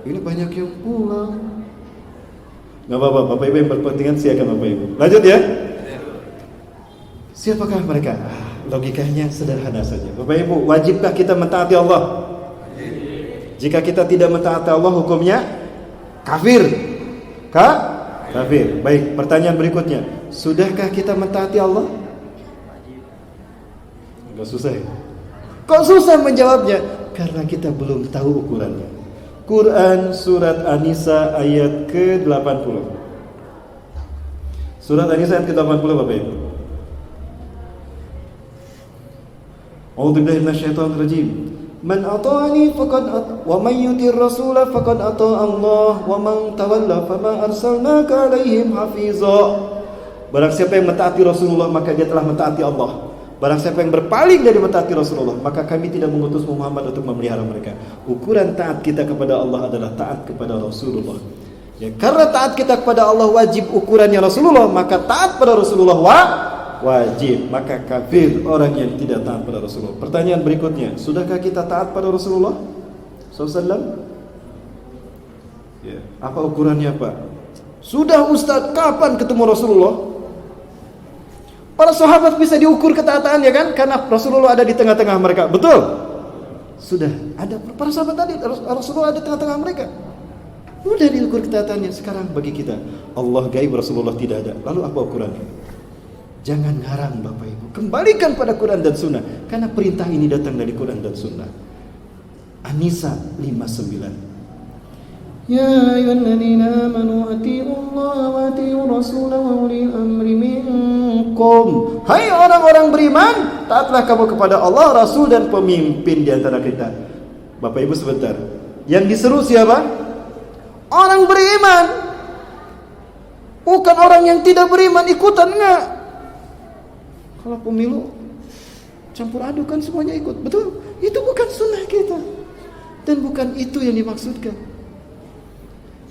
Ini banyak yang pulang. Enggak apa-apa, Bapak Ibu yang berkepentingan silakan Bapak Ibu. Lanjut ya. Siapakah mereka? Logikanya sederhana saja. Bapak Ibu, wajibkah kita mentaati Allah? Jika kita tidak mentaati Allah, hukumnya kafir. Kafir. Baik, pertanyaan berikutnya. Sudahkah kita mentaati Allah? Enggak susah ya? Kok susah menjawabnya? Karena kita belum tahu ukurannya. Quran surat An-Nisa ayat ke-80. Surat An-Nisa ayat ke-80 Bapak Ibu. A'udzubillahi minasyaitonir rajim. Man ata'ani faqad wa man yutir rasula faqad ata'a Allah wa man tawalla fama arsalnaka 'alaihim hafiza. Barang siapa yang mentaati Rasulullah maka dia telah mentaati Allah. Barang siapa yang berpaling dari mentaati Rasulullah maka kami tidak mengutus Muhammad untuk memelihara mereka. Ukuran taat kita kepada Allah adalah taat kepada Rasulullah. Ya, karena taat kita kepada Allah wajib ukurannya Rasulullah, maka taat pada Rasulullah wajib. Maka kafir orang yang tidak taat pada Rasulullah. Pertanyaan berikutnya, sudahkah kita taat pada Rasulullah SAW? Ya, apa ukurannya Pak? Sudah Ustaz, kapan ketemu Rasulullah? Para sahabat bisa diukur ketaataannya kan? Karena Rasulullah ada di tengah-tengah mereka. Betul? Sudah ada para sahabat tadi, Rasulullah ada di tengah-tengah mereka. Mudah diukur ketaatannya. Sekarang bagi kita, Allah gaib, Rasulullah tidak ada. Lalu apa ukurannya? Jangan ngarang Bapak Ibu. Kembalikan pada Quran dan Sunnah. Karena perintah ini datang dari Quran dan Sunnah. An-Nisa 59. Ya ayyuhalladzina amanu atiiullaha wa atiiur rasulahu wa ulil amri minkum. Hai orang-orang beriman, taatlah kamu kepada Allah, Rasul dan pemimpin di antara kita. Bapak Ibu sebentar. Yang diseru siapa? Orang beriman. Bukan orang yang tidak beriman ikutan, enggak. Kalau pemilu campur aduk kan semuanya ikut. Betul? Itu bukan sunnah kita. Dan bukan itu yang dimaksudkan.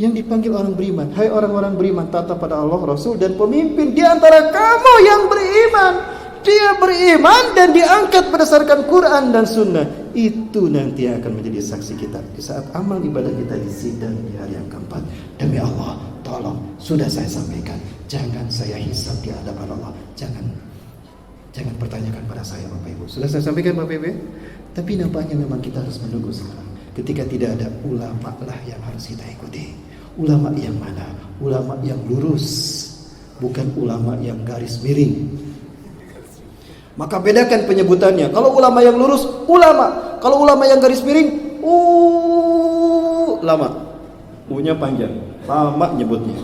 Yang dipanggil orang beriman, hai orang-orang beriman, taat pada Allah, Rasul dan pemimpin di antara kamu yang beriman. Dia beriman dan diangkat berdasarkan Quran dan Sunnah. Itu nanti akan menjadi saksi kita di saat amal ibadah kita disidang di hari yang keempat. Demi Allah, tolong, sudah saya sampaikan, jangan saya hisab di hadapan Allah. Jangan pertanyakan pada saya, Bapak Ibu. Sudah saya sampaikan, Bapak Ibu. Tapi nampaknya memang kita harus menunggu sekarang. Ketika tidak ada ulama lah yang harus kita ikuti. Ulama yang mana? Ulama yang lurus, bukan ulama yang garis miring. Maka bedakan penyebutannya. Kalau ulama yang lurus, ulama. Kalau ulama yang garis miring, lama. U-nya panjang, lama nyebutnya.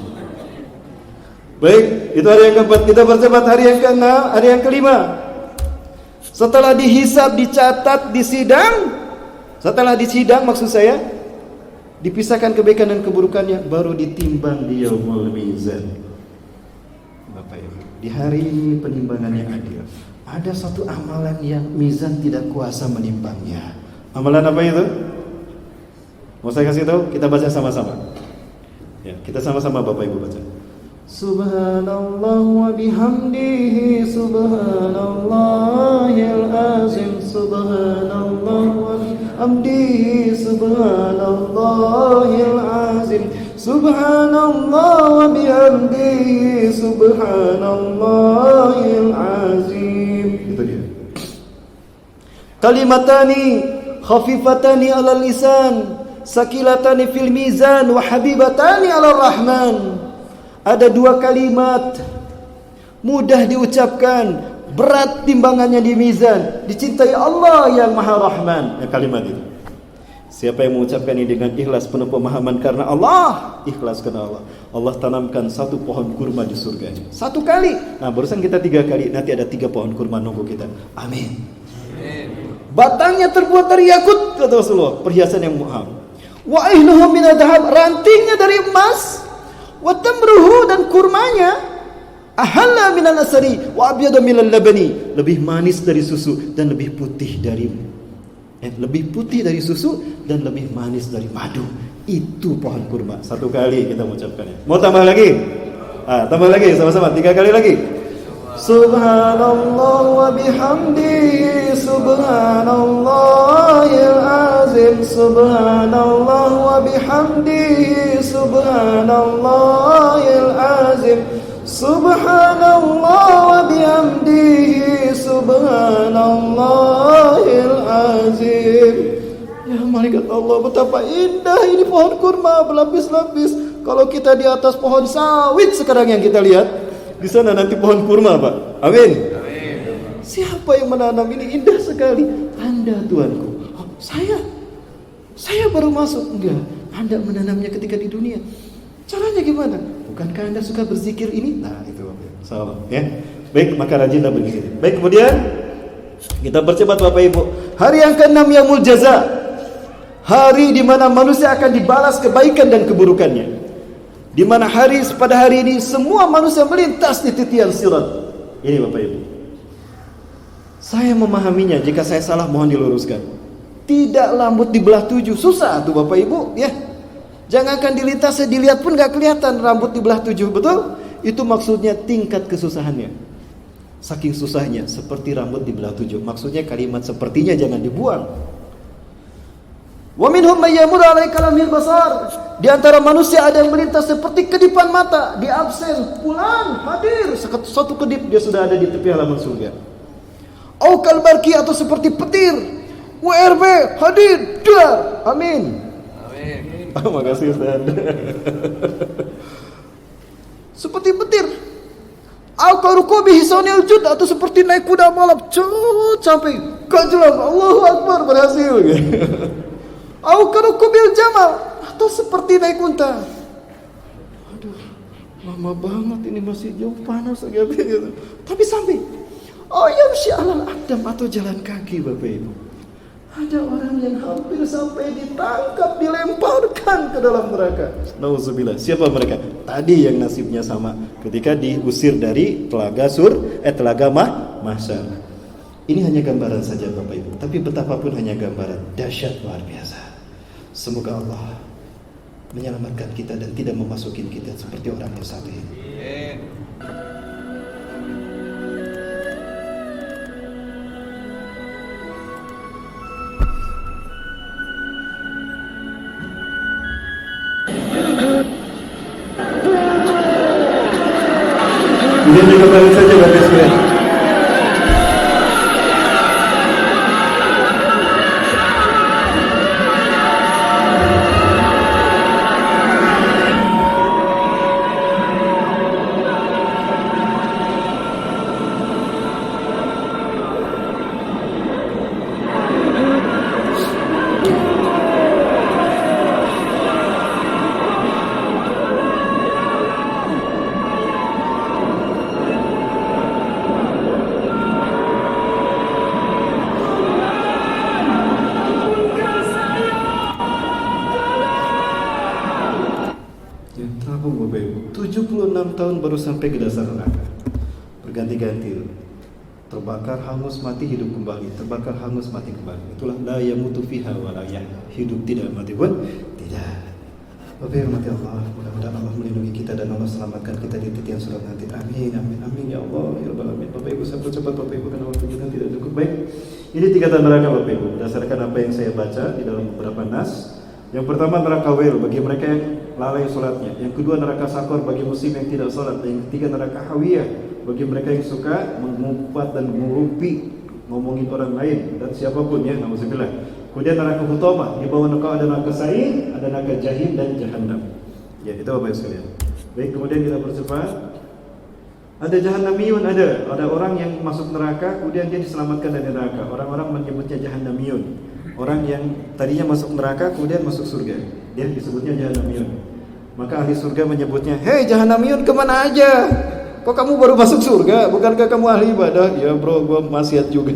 Baik, itu hari yang keempat. Kita bercepat hari yang keenam, hari yang kelima. Setelah dihisab, dicatat, disidang. Setelah disidang maksud saya, dipisahkan kebaikan dan keburukannya, baru ditimbang di yaumul mizan. Bapak Ibu, di hari ini penimbangannya adil. Ada satu amalan yang mizan tidak kuasa menimbangnya. Amalan apa itu? Mau saya kasih tahu? Kita baca sama-sama. Ya, kita sama-sama Bapak Ibu baca. Subhanallah wa bihamdihi subhanallahil azim subhanallah wa bihamdihi subhanallahil azim subhanallah wa bihamdihi subhanallahil azim. Itu dia. Kalimatani khafifatani 'alal lisan sakilatani fil mizan wa habibatani 'alar rahman. Ada dua kalimat mudah diucapkan, berat timbangannya di mizan, dicintai Allah yang Maha Rahman. Ya, kalimat itu. Siapa yang mengucapkan ini dengan ikhlas penuh pemahaman karena Allah, ikhlas karena Allah, Allah tanamkan satu pohon kurma di surganya. Satu kali. Nah, barusan kita 3 kali, nanti ada 3 pohon kurma nunggu kita. Amin. Batangnya terbuat dari yakut, kata Rasulullah, perhiasan yang mahal. Wa ihnuhu min adhab, rantingnya dari emas. Wa tamruhu, dan kurmanya ahalla minal asari wa abyadu minal labani, lebih manis dari susu dan lebih putih dari susu dan lebih manis dari madu. Itu pohon kurma. Satu kali kita mengucapkannya. Mau tambah lagi? Tambah lagi sama-sama 3 kali lagi. Subhanallah wa bihamdihi subhanallahil azim subhanallah wa bihamdihi subhanallahil azim subhanallah wa bihamdihi subhanallahil azim. Ya malaikat Allah, betapa indah ini pohon kurma berlapis-lapis. Kalau kita di atas pohon sawit sekarang yang kita lihat, di sana nanti pohon kurma, Pak. Amin. Amin. Siapa yang menanam ini? Indah sekali. Anda, Tuanku. Oh, saya baru masuk. Enggak, Anda menanamnya ketika di dunia. Caranya gimana? Bukankah Anda suka berzikir ini? Nah, itu salah, ya. Baik, maka rajinlah berzikir. Baik, kemudian kita percepat Bapak Ibu. Hari yang ke-6 Yaumul Jaza. Hari di mana manusia akan dibalas kebaikan dan keburukannya. Di mana pada hari ini semua manusia melintas di titian sirat. Ini Bapak Ibu. Saya memahaminya, jika saya salah mohon diluruskan. Tidak rambut dibelah 7, susah tuh Bapak Ibu, ya. Jangankan dilintas, dilihat pun gak kelihatan rambut dibelah 7, betul? Itu maksudnya tingkat kesusahannya. Saking susahnya, seperti rambut dibelah 7. Maksudnya kalimat sepertinya jangan dibuang. Wa minhum may yamurru 'alai kalamil basar. Di antara manusia ada yang melintas seperti kedipan mata, di absen, pulang, hadir, satu kedip dia sudah ada di tepi halaman surga. Au kalbarki, atau seperti petir. WRB hadir, dar. Amin. Amin. Makasih Ustaz. Seperti petir. Au karukubi hisanil jud, atau seperti naik kuda balap, sampai gajah. Allahu Akbar, berhasil. Au karukubil jamal, atau seperti naik unta. Aduh, lama banget ini, masih jauh, panas gitu. Tapi sampai yamshi alal aqdam, atau jalan kaki Bapak Ibu. Ada orang yang hampir sampai ditangkap, dilemparkan ke dalam neraka. Nauzubillah. Siapa mereka? Tadi yang nasibnya sama ketika diusir dari telaga mahsyar. Ini hanya gambaran saja Bapak Ibu, tapi betapapun hanya gambaran, dahsyat luar biasa. Semoga Allah menyelamatkan kita dan tidak memasukin kita seperti orang yang satu ini. Kemudian juga balik saja Bapak sekalian. Bapak Ibu, 76 tahun baru sampai ke dasar neraka. Berganti-ganti, terbakar, hangus, mati, hidup kembali, terbakar, hangus, mati kembali. Itulah la yamutu fiha wa la yahya, hidup tidak, mati pun tidak. Bapak Ibu mati Allah, mudah-mudahan Allah melindungi kita dan Allah selamatkan kita di titian surat nanti. Amin, amin, amin ya Allah, ya Rabbal alamin. Bapak Ibu, saya cepat Bapak Ibu karena waktu kita tidak cukup. Baik, ini 3 tanda neraka Bapak Ibu, berdasarkan apa yang saya baca di dalam beberapa nas. Yang pertama neraka wel bagi mereka yang lalai solatnya. Yang kedua neraka sakor bagi muslim yang tidak solat. Yang ketiga neraka hawiyah bagi mereka yang suka mengumpat dan mengumpi, ngomongin orang lain dan siapapun ya, nauzubillah. Kemudian neraka hutamah, di bawah neraka ada neraka sa'ir, ada neraka jahim dan jahannam. Ya, itu Bapak sekalian. Baik, kemudian kita bercepat. Ada jahannamiyun, ada orang yang masuk neraka kemudian dia diselamatkan dari neraka. Orang-orang menyebutnya jahannamiyun. Orang yang tadinya masuk neraka kemudian masuk surga, dia disebutnya jahannamiyun. Maka ahli surga menyebutnya, "Hei jahannamiyun, kemana aja? Kok kamu baru masuk surga? Bukankah kamu ahli ibadah?" "Ya bro, gua maksiat juga."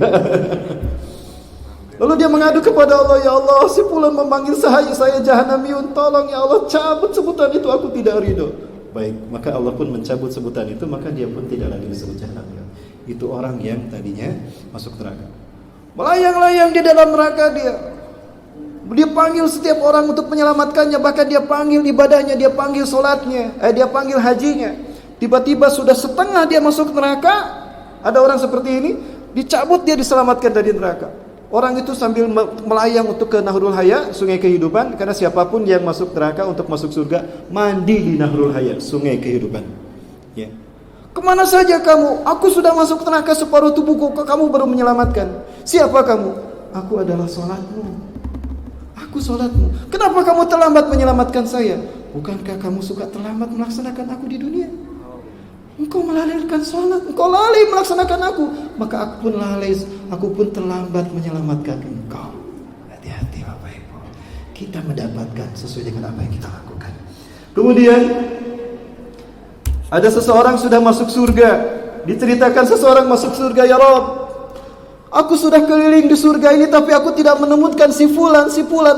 Lalu dia mengadu kepada Allah, "Ya Allah, si fulan memanggil saya jahannamiyun, tolong ya Allah cabut sebutan itu, aku tidak ridho." Baik, maka Allah pun mencabut sebutan itu, maka dia pun tidak lagi disebut jahannamiyun. Itu orang yang tadinya masuk neraka. Melayang-layang di dalam neraka dia. Dia panggil setiap orang untuk menyelamatkannya, bahkan dia panggil ibadahnya, dia panggil solatnya, dia panggil hajinya. Tiba-tiba sudah setengah dia masuk neraka, ada orang seperti ini, dicabut dia diselamatkan dari neraka. Orang itu sambil melayang untuk ke Nahrul Haya, sungai kehidupan, karena siapapun yang masuk neraka untuk masuk surga, mandi di Nahrul Haya, sungai kehidupan. Ya. Kemana saja kamu? Aku sudah masuk neraka separuh tubuhku, kok kamu baru menyelamatkan? Siapa kamu? Aku adalah sholatmu. Aku sholatmu. Kenapa kamu terlambat menyelamatkan saya? Bukankah kamu suka terlambat melaksanakan aku di dunia? Engkau melalaikan sholat, engkau lalai melaksanakan aku, maka aku pun terlambat menyelamatkan engkau. Hati-hati Bapak Ibu, kita mendapatkan sesuai dengan apa yang kita lakukan. Kemudian ada seseorang sudah masuk surga. Diceritakan seseorang masuk surga, "Ya Rabb, aku sudah keliling di surga ini tapi aku tidak menemukan si fulan.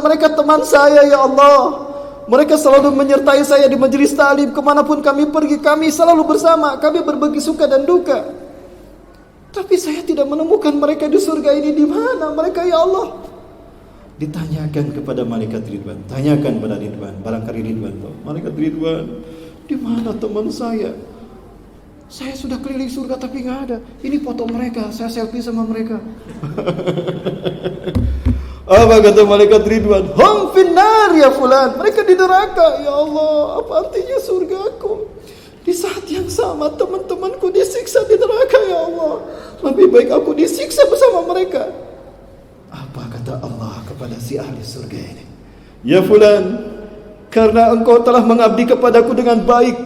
Mereka teman saya ya Allah. Mereka selalu menyertai saya di majelis ta'lim, kemanapun kami pergi, kami selalu bersama, kami berbagi suka dan duka. Tapi saya tidak menemukan mereka di surga ini. Di mana mereka ya Allah?" Ditanyakan kepada malaikat Ridwan. Tanyakan pada Ridwan, barangkali Ridwan tahu. "Malaikat Ridwan, di mana teman saya? Saya sudah keliling surga tapi nggak ada. Ini foto mereka, saya selfie sama mereka." Apa kata malaikat Ridwan? "Hum finnar ya fulan." Mereka di neraka. Ya Allah, apa artinya surgaku? Di saat yang sama teman-temanku disiksa di neraka ya Allah. Lebih baik aku disiksa bersama mereka. Apa kata Allah kepada si ahli surga ini? "Ya fulan, karena engkau telah mengabdi kepadaku dengan baik,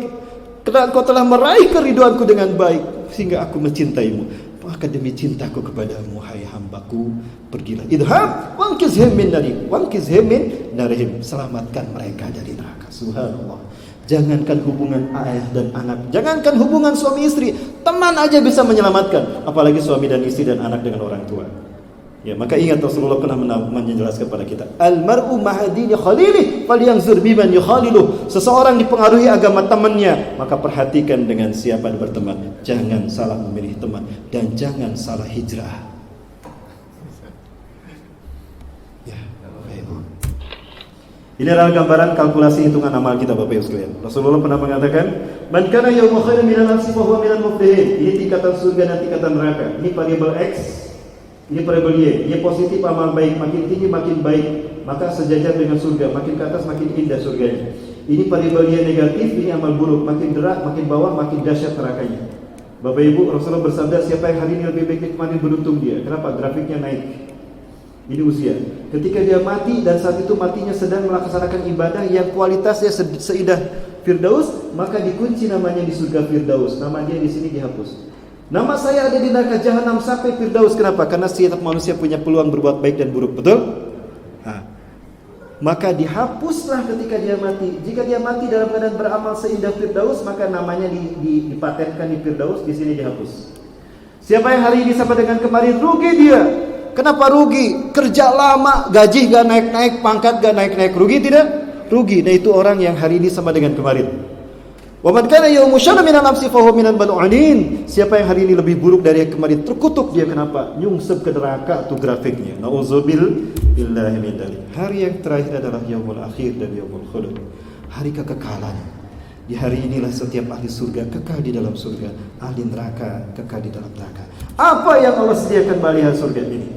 karena engkau telah meraih keriduanku dengan baik, sehingga aku mencintaimu. maka demi cintaku kepadamu, hai hambaku, pergilah. Idhab wankizhim min narihim. Selamatkan mereka dari neraka. Subhanallah. Jangankan hubungan ayah dan anak, jangankan hubungan suami istri, teman aja bisa menyelamatkan, apalagi suami dan istri dan anak dengan orang tua. Ya, maka ingat Rasulullah pernah menjelaskan kepada kita, al-mar'u ma'adini khalilih falyanzur biman yukhaliluh. Seseorang dipengaruhi agama temannya, maka perhatikan dengan siapa berteman. Jangan salah memilih teman dan jangan salah hijrah. Ya, baik. Ini adalah gambaran kalkulasi hitungan amal kita, Bapak Ibu sekalian. Rasulullah pernah mengatakan, "Man kana yawma khairan minan nafsi fa huwa minal muflihin." Ini tingkatan surga dan tingkatan neraka. Ini variabel X, ini variabel Y. Ini positif amal baik, makin tinggi makin baik, maka sejajar dengan surga. Makin ke atas makin indah surganya. Ini variabel Y negatif, ini amal buruk. Makin derak, makin bawah, makin dahsyat nerakanya. Bapak Ibu, Rasulullah bersabda, siapa yang hari ini lebih baik kemarin beruntung dia. Kenapa? Grafiknya naik. Ini usia. Ketika dia mati dan saat itu matinya sedang melaksanakan ibadah yang kualitasnya seindah Firdaus, maka dikunci namanya di surga Firdaus. Nama dia di sini dihapus. Nama saya ada di neraka jahanam sampai Firdaus. Kenapa? Karena setiap manusia punya peluang berbuat baik dan buruk, betul? Maka dihapuslah ketika dia mati. Jika dia mati dalam keadaan beramal seindah Firdaus, maka namanya dipatenkan di Firdaus, di sini dihapus. Siapa yang hari ini sama dengan kemarin, rugi dia. Kenapa rugi? Kerja lama, gaji gak naik-naik, pangkat gak naik-naik. Rugi tidak? Rugi. Nah itu orang yang hari ini sama dengan kemarin. Wa man kana yawma syarra minan nafsi fa huwa minal mal'unin. Siapa yang hari ini lebih buruk dari yang kemarin, terkutuk dia. Kenapa? Nyungsep ke neraka tuh grafiknya. Nauzubillahi min dzalik. Hari yang terakhir adalah yaumul akhir dan yaumul khulud. Hari kekekalan. Di hari inilah setiap ahli surga kekal di dalam surga, ahli neraka kekal di dalam neraka. Apa yang Allah sediakan bagi ahli surga ini?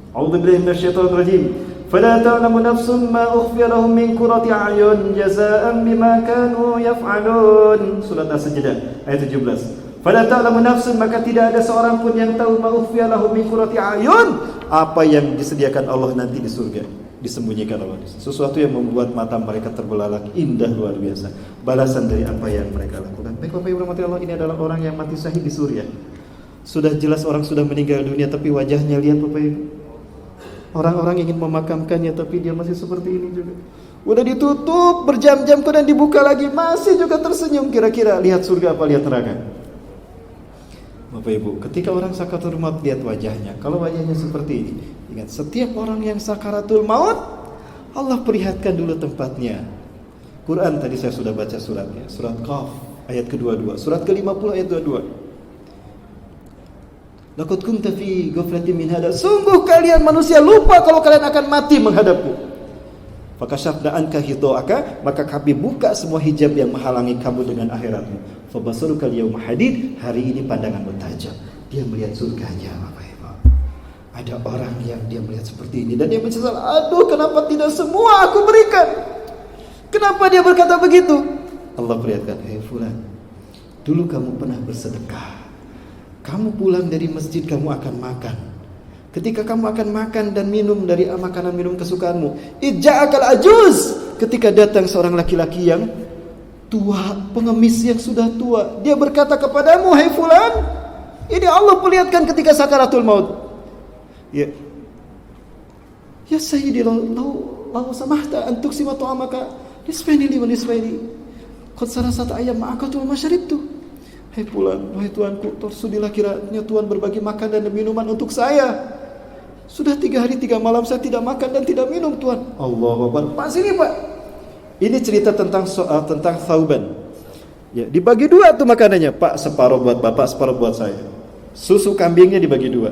A'udzubillahi minasyaitonir rajim. Fala ta'lamu nafsun ma ukhfiya lahum min qurrati a'yun jazaa'an bima kanu yaf'alun. Surat As-Sajdah ayat 17. Fala ta'lamu nafsun, maka tidak ada seorang pun yang tahu ma ukhfiya lahum min qurrati a'yun, apa yang disediakan Allah nanti di surga, disembunyikan Allah. Sesuatu yang membuat mata mereka terbelalak, indah luar biasa. Balasan dari apa yang mereka lakukan. Baik Bapak Ibu rahmati Allah, ini adalah orang yang mati syahid di Suriah. Sudah jelas orang sudah meninggal dunia, tapi wajahnya lihat Bapak Ibu. Orang-orang ingin memakamkannya, tapi dia masih seperti ini juga. Udah ditutup berjam-jam, kemudian dibuka lagi, masih juga tersenyum. Kira-kira lihat surga apa lihat neraka? Bapak Ibu, ketika orang sakaratul maut lihat wajahnya. Kalau wajahnya seperti ini, ingat setiap orang yang sakaratul maut, Allah perlihatkan dulu tempatnya. Quran tadi saya sudah baca suratnya, surat Qaf ayat ke-22, surat ke-50 ayat 22. Laqad kunta fi ghaflatin min hada. Sungguh kalian manusia lupa kalau kalian akan mati menghadapku. Fakashafna anka hidha'aka, maka kami buka semua hijab yang menghalangi kamu dengan akhiratmu. Fabasaruka al-yawma hadid, hari ini pandanganmu tajam. Dia melihat surganya, Bapak Ibu. Ada orang yang dia melihat seperti ini dan dia menyesal, aduh kenapa tidak semua aku berikan? Kenapa dia berkata begitu? Allah perlihatkan, hei fulan, dulu kamu pernah bersedekah. Kamu pulang dari masjid, kamu akan makan. Ketika kamu akan makan dan minum dari makanan minum kesukaanmu, ija'akal ajuz, ketika datang seorang laki-laki yang tua, pengemis yang sudah tua, dia berkata kepadamu, hai fulan, ini Allah perlihatkan ketika sakaratul maut. Ya sayyidi, lau samahta antuk sima tu'amaka nisfaini li wa nisfaini qad salasata ayyam ma'akatu wa masyaribtu. Hai fulan, wahai tuanku, tersudilah kiranya Tuhan berbagi makanan dan minuman untuk saya. Sudah 3 hari 3 malam saya tidak makan dan tidak minum, Tuhan. Allahu Akbar. Pak sini Pak. Ini cerita tentang Thauban. Ya, dibagi 2 tuh makanannya. Pak, separuh buat Bapak, separuh buat saya. Susu kambingnya dibagi 2.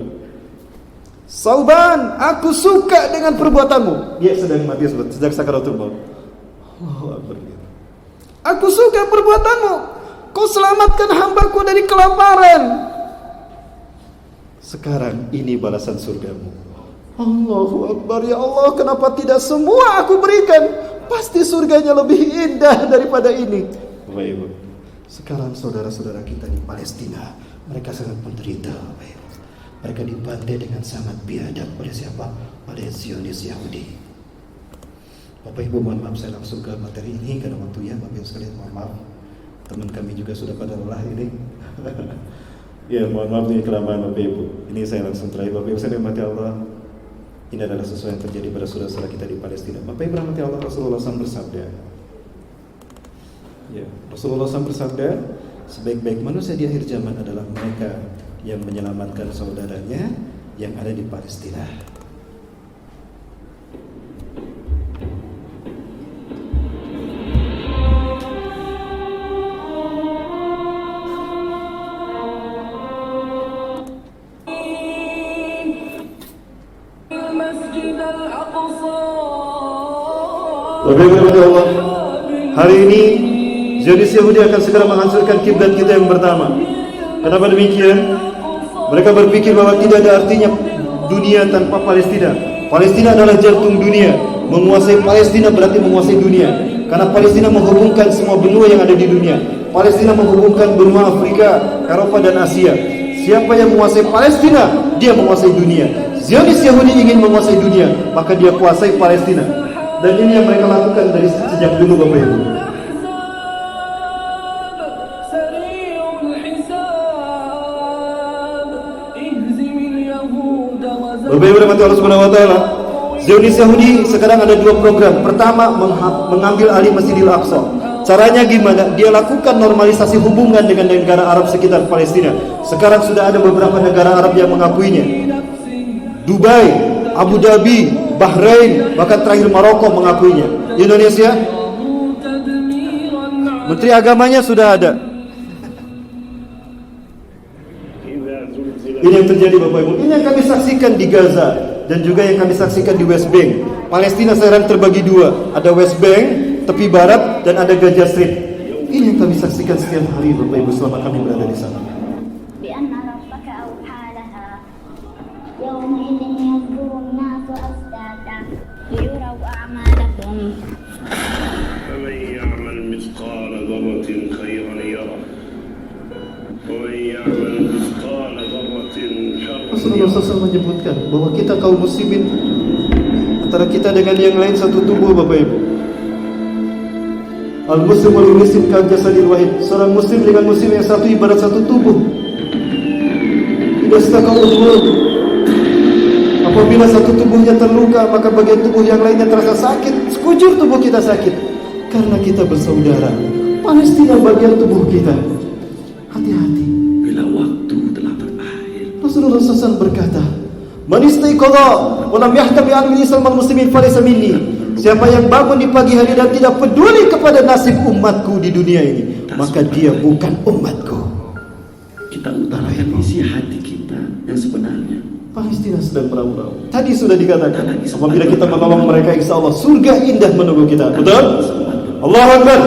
Thauban, aku suka dengan perbuatanmu. Dia sedang mati, sedang sakaratul maut. Allahu Akbar. Aku suka perbuatanmu. Kau selamatkan hambaku dari kelaparan. Sekarang ini balasan surgamu. Allahu Akbar. Ya Allah, kenapa tidak semua aku berikan? Pasti surganya lebih indah daripada ini. Bapak Ibu, sekarang saudara-saudara kita di Palestina, mereka sangat menderita, Bapak Ibu. Mereka dibantai dengan sangat biadab oleh siapa? Oleh Zionis Yahudi. Bapak Ibu, mohon maaf saya langsung ke materi ini karena waktunya, Bapak Ibu sekalian, mohon maaf. Teman kami juga sudah pada lelah ini. Ya, mohon maaf nih kelamaan Bapak Ibu. Ini saya langsung terakhir Bapak Ibu, saya dirahmati Allah. Ini adalah sesuatu yang terjadi pada saudara-saudara kita di Palestina. Bapak Ibu rahmati Allah, Rasulullah SAW bersabda. Ya, Rasulullah SAW bersabda, sebaik-baik manusia di akhir zaman adalah mereka yang menyelamatkan saudaranya yang ada di Palestina. Bapak Ibu rahmati Allah, hari ini Zionis Yahudi akan segera menghancurkan kiblat kita yang pertama. Kenapa demikian? Mereka berpikir bahwa tidak ada artinya dunia tanpa Palestina. Palestina adalah jantung dunia. Menguasai Palestina berarti menguasai dunia. Karena Palestina menghubungkan semua benua yang ada di dunia. Palestina menghubungkan benua Afrika, Eropa dan Asia. Siapa yang menguasai Palestina, dia menguasai dunia. Zionis Yahudi ingin menguasai dunia, maka dia kuasai Palestina. Dan ini yang mereka lakukan dari sejak dulu Bapak Ibu. Bapak Ibu rahmati Allah Subhanahu wa taala. Zionis Yahudi sekarang ada dua program. Pertama, mengambil alih Masjidil Aqsa. Caranya gimana? Dia lakukan normalisasi hubungan dengan negara Arab sekitar Palestina. Sekarang sudah ada beberapa negara Arab yang mengakuinya. Dubai, Abu Dhabi, Bahrain, bahkan terakhir Maroko mengakuinya. Indonesia, Menteri Agamanya sudah ada. Ini yang terjadi Bapak Ibu. Ini yang kami saksikan di Gaza dan juga yang kami saksikan di West Bank. Palestina sekarang terbagi dua. Ada West Bank, tepi barat, dan ada Gaza Strip. Ini yang kami saksikan setiap hari Bapak Ibu selama kami berada di sana. فمن يعمل مثقال ذرة خيرا يره ومن يعمل مثقال ذرة شرا Rasulullah SAW menyebutkan bahwa kita kaum muslimin antara kita dengan yang lain satu tubuh Bapak Ibu. Al-Muslim wal-Muslim kal-jasadil wahid. Seorang muslim dengan muslim yang satu ibarat satu tubuh. Tidak setakaullah. Apabila satu tubuhnya terluka, maka bagian tubuh yang lainnya terasa sakit. Sekujur tubuh kita sakit karena kita bersaudara. Palestina bagian tubuh kita. Hati-hati. bila waktu telah berakhir. Rasulullah SAW berkata, "Man istaiqadha wa lam yahtabi an Islam al-muslimin falaysa minni." Siapa yang bangun di pagi hari dan tidak peduli kepada nasib umatku di dunia ini, maka dia bukan umatku. Kita utarakan isi hati kita yang sebenarnya. Palestina sedang meraung-raung. Tadi sudah dikatakan, apabila kita menolong mereka, insya Allah surga indah menunggu kita. Betul? Allahu Akbar.